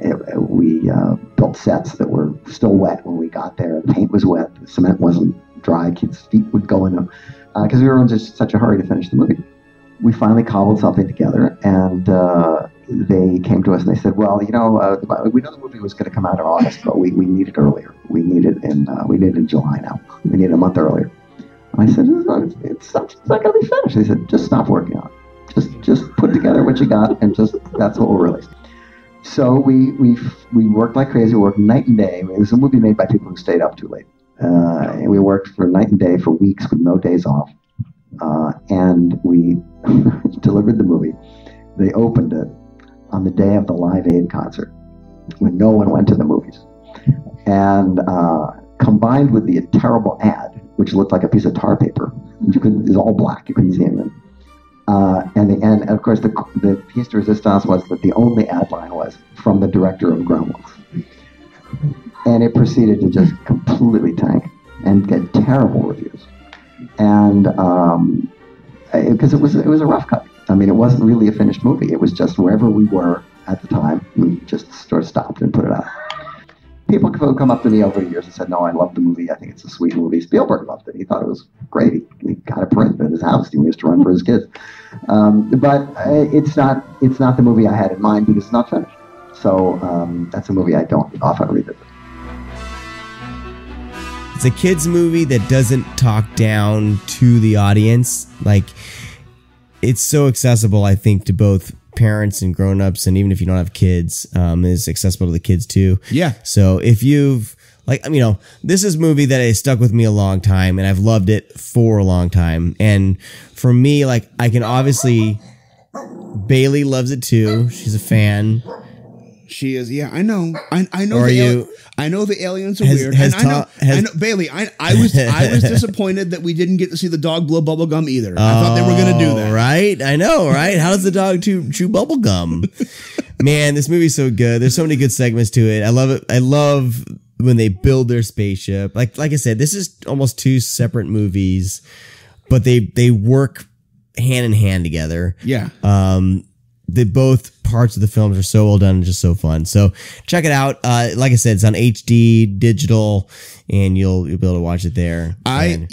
[SPEAKER 4] built sets that were still wet when we got there. The paint was wet. The cement wasn't dry. Kids' feet would go in them because we were in just such a hurry to finish the movie. We finally cobbled something together, and they came to us and they said, well, we know the movie was going to come out in August, but we need it earlier. We need it in July now. We need it a month earlier. And I said, it's not going to be finished. They said, just stop working on it. Just put together what you got, and that's what we'll release. So we worked like crazy. We worked night and day. It was a movie made by people who stayed up too late. And we worked for night and day for weeks with no days off. And we delivered the movie. They opened it on the day of the Live Aid concert when no one went to the movies. And combined with the terrible ad, which looked like a piece of tar paper, it was all black, you couldn't see anything. And of course, the piece de resistance was that the only ad line was from the director of Gremlins. And it proceeded to just completely tank and get terrible reviews. And because it was a rough cut. I mean, it wasn't really a finished movie. It was just wherever we were at the time, we just sort of stopped and put it out. People have come up to me over the years and said, no, I love the movie. I think it's a sweet movie. Spielberg loved it. He thought it was great. He got a print at his house. He used to run for his kids. But it's not the movie I had in mind because it's not finished. So that's a movie I don't often revisit.
[SPEAKER 6] It's a kid's movie that doesn't talk down to the audience. Like, it's so accessible, I think, to both parents and grown-ups, and even if you don't have kids, is accessible to the kids too.
[SPEAKER 7] Yeah.
[SPEAKER 6] So if you've this is a movie that has stuck with me a long time, and I've loved it for a long time. And for me, like, I can obviously Bailey loves it too. She's a fan.
[SPEAKER 7] She is, yeah. I know. I know. I know the aliens are weird. I know, Bailey. I was disappointed that we didn't get to see the dog blow bubble gum either. I thought they were going to do that.
[SPEAKER 6] Right? I know, right? How does the dog chew bubble gum? Man, this movie's so good. There's so many good segments to it. I love it. I love when they build their spaceship. Like I said, this is almost two separate movies, but they work hand in hand together.
[SPEAKER 7] Yeah.
[SPEAKER 6] Both parts of the films are so well done and just so fun. So check it out. Like I said, it's on HD digital, and you'll be able to watch it there. I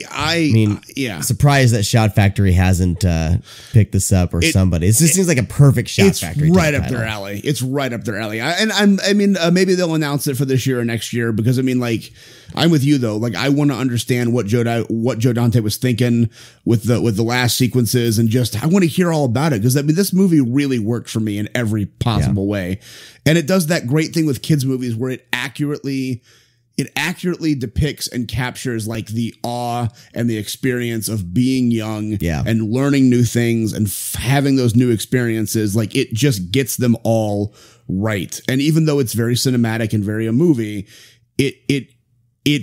[SPEAKER 6] mean, surprised that Shout Factory hasn't picked this up, or somebody. It just seems like a perfect Shout Factory.
[SPEAKER 7] It's right up their alley. It's right up their alley. Maybe they'll announce it for this year or next year, because I'm with you though. Like, I want to understand what Joe Dante was thinking with the last sequences, and just I want to hear all about it, because this movie really worked for me in every possible way, and it does that great thing with kids movies where it accurately depicts and captures like the awe and the experience of being young and learning new things and having those new experiences. Like, it just gets them all right. And even though it's very cinematic and very a movie, it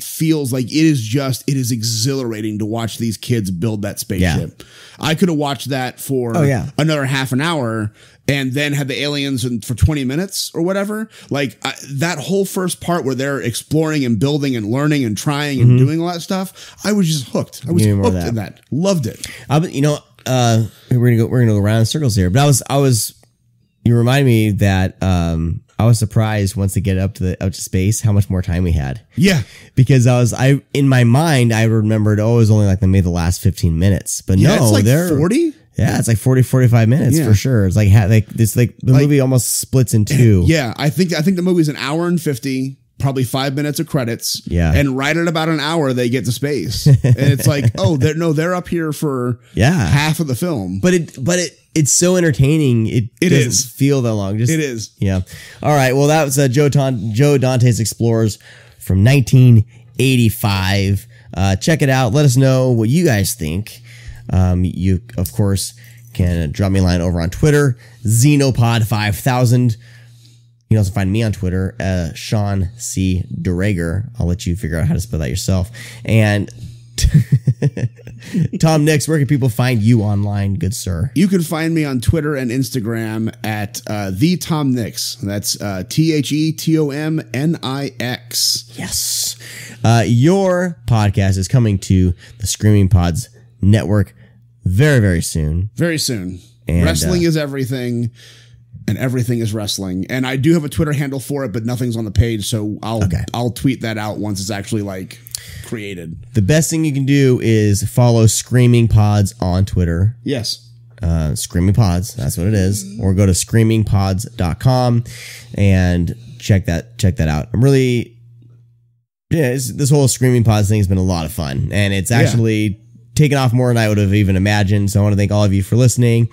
[SPEAKER 7] feels like it is exhilarating to watch these kids build that spaceship. Yeah. I could have watched that for another half an hour and then had the aliens for 20 minutes or whatever. Like, that whole first part where they're exploring and building and learning and trying and doing all that stuff, I was just hooked. I was hooked in that. Loved it.
[SPEAKER 6] We're gonna go around in circles here, but you remind me that I was surprised once they get up to space how much more time we had.
[SPEAKER 7] Yeah,
[SPEAKER 6] because in my mind I remembered it was only like maybe the last 15 minutes, but no,
[SPEAKER 7] it's like 40.
[SPEAKER 6] Yeah, it's like 40-45 minutes for sure. It's like the movie almost splits in two.
[SPEAKER 7] Yeah, I think the movie's an hour and 50. Probably 5 minutes of credits.
[SPEAKER 6] Yeah.
[SPEAKER 7] And right at about an hour, they get to space. And it's like, they're up here for half of the film.
[SPEAKER 6] But it's so entertaining. It doesn't feel that long.
[SPEAKER 7] It is.
[SPEAKER 6] Yeah. All right. Well, that was Joe Dante's Explorers from 1985. Check it out. Let us know what you guys think. You, of course, can drop me a line over on Twitter, Xenopod 5000. You can also find me on Twitter, Sean C. DeRager. I'll let you figure out how to spell that yourself. And Tom Nix, where can people find you online, good sir?
[SPEAKER 7] You can find me on Twitter and Instagram at the Tom Nix. That's TheTomNix.
[SPEAKER 6] Yes. Your podcast is coming to the Screaming Pods Network very, very soon.
[SPEAKER 7] Very soon. And wrestling is everything. And everything is wrestling. And I do have a Twitter handle for it, but nothing's on the page. So I'll tweet that out once it's actually like created.
[SPEAKER 6] The best thing you can do is follow Screaming Pods on Twitter.
[SPEAKER 7] Yes.
[SPEAKER 6] Screaming Pods, that's what it is. Or go to screamingpods.com and check that out. I'm really, this whole Screaming Pods thing has been a lot of fun. And it's actually taken off more than I would have even imagined. So I want to thank all of you for listening.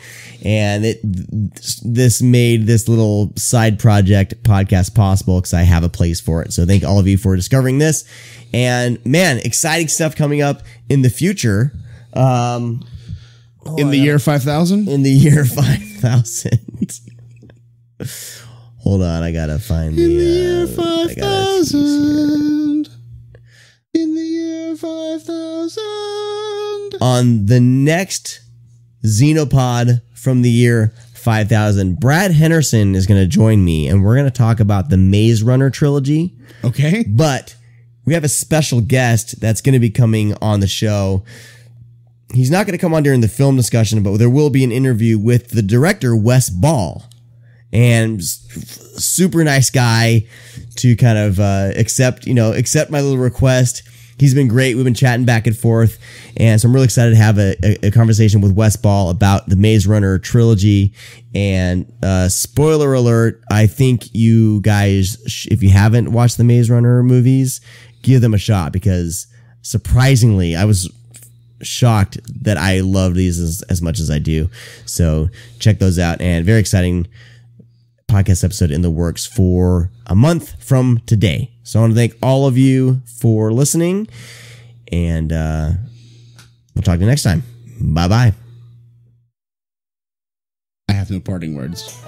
[SPEAKER 6] And this made this little side project podcast possible because I have a place for it. So thank all of you for discovering this. And man, exciting stuff coming up in the future.
[SPEAKER 7] In the year 5000?
[SPEAKER 6] In the year 5000. Hold on, I gotta find the
[SPEAKER 7] year 5000. In the year 5000.
[SPEAKER 6] On the next Xenopod from the year 5000, Brad Henderson is going to join me, and we're going to talk about the Maze Runner trilogy.
[SPEAKER 7] Okay.
[SPEAKER 6] But we have a special guest that's going to be coming on the show. He's not going to come on during the film discussion, but there will be an interview with the director, Wes Ball. And super nice guy to kind of accept my little request. He's been great. We've been chatting back and forth. And so I'm really excited to have a conversation with Wes Ball about the Maze Runner trilogy. And spoiler alert, I think you guys, if you haven't watched the Maze Runner movies, give them a shot, because surprisingly, I was shocked that I love these as much as I do. So check those out. And very exciting podcast episode in the works for a month from today. So I want to thank all of you for listening, and we'll talk to you next time. Bye-bye.
[SPEAKER 7] I have to no parting words.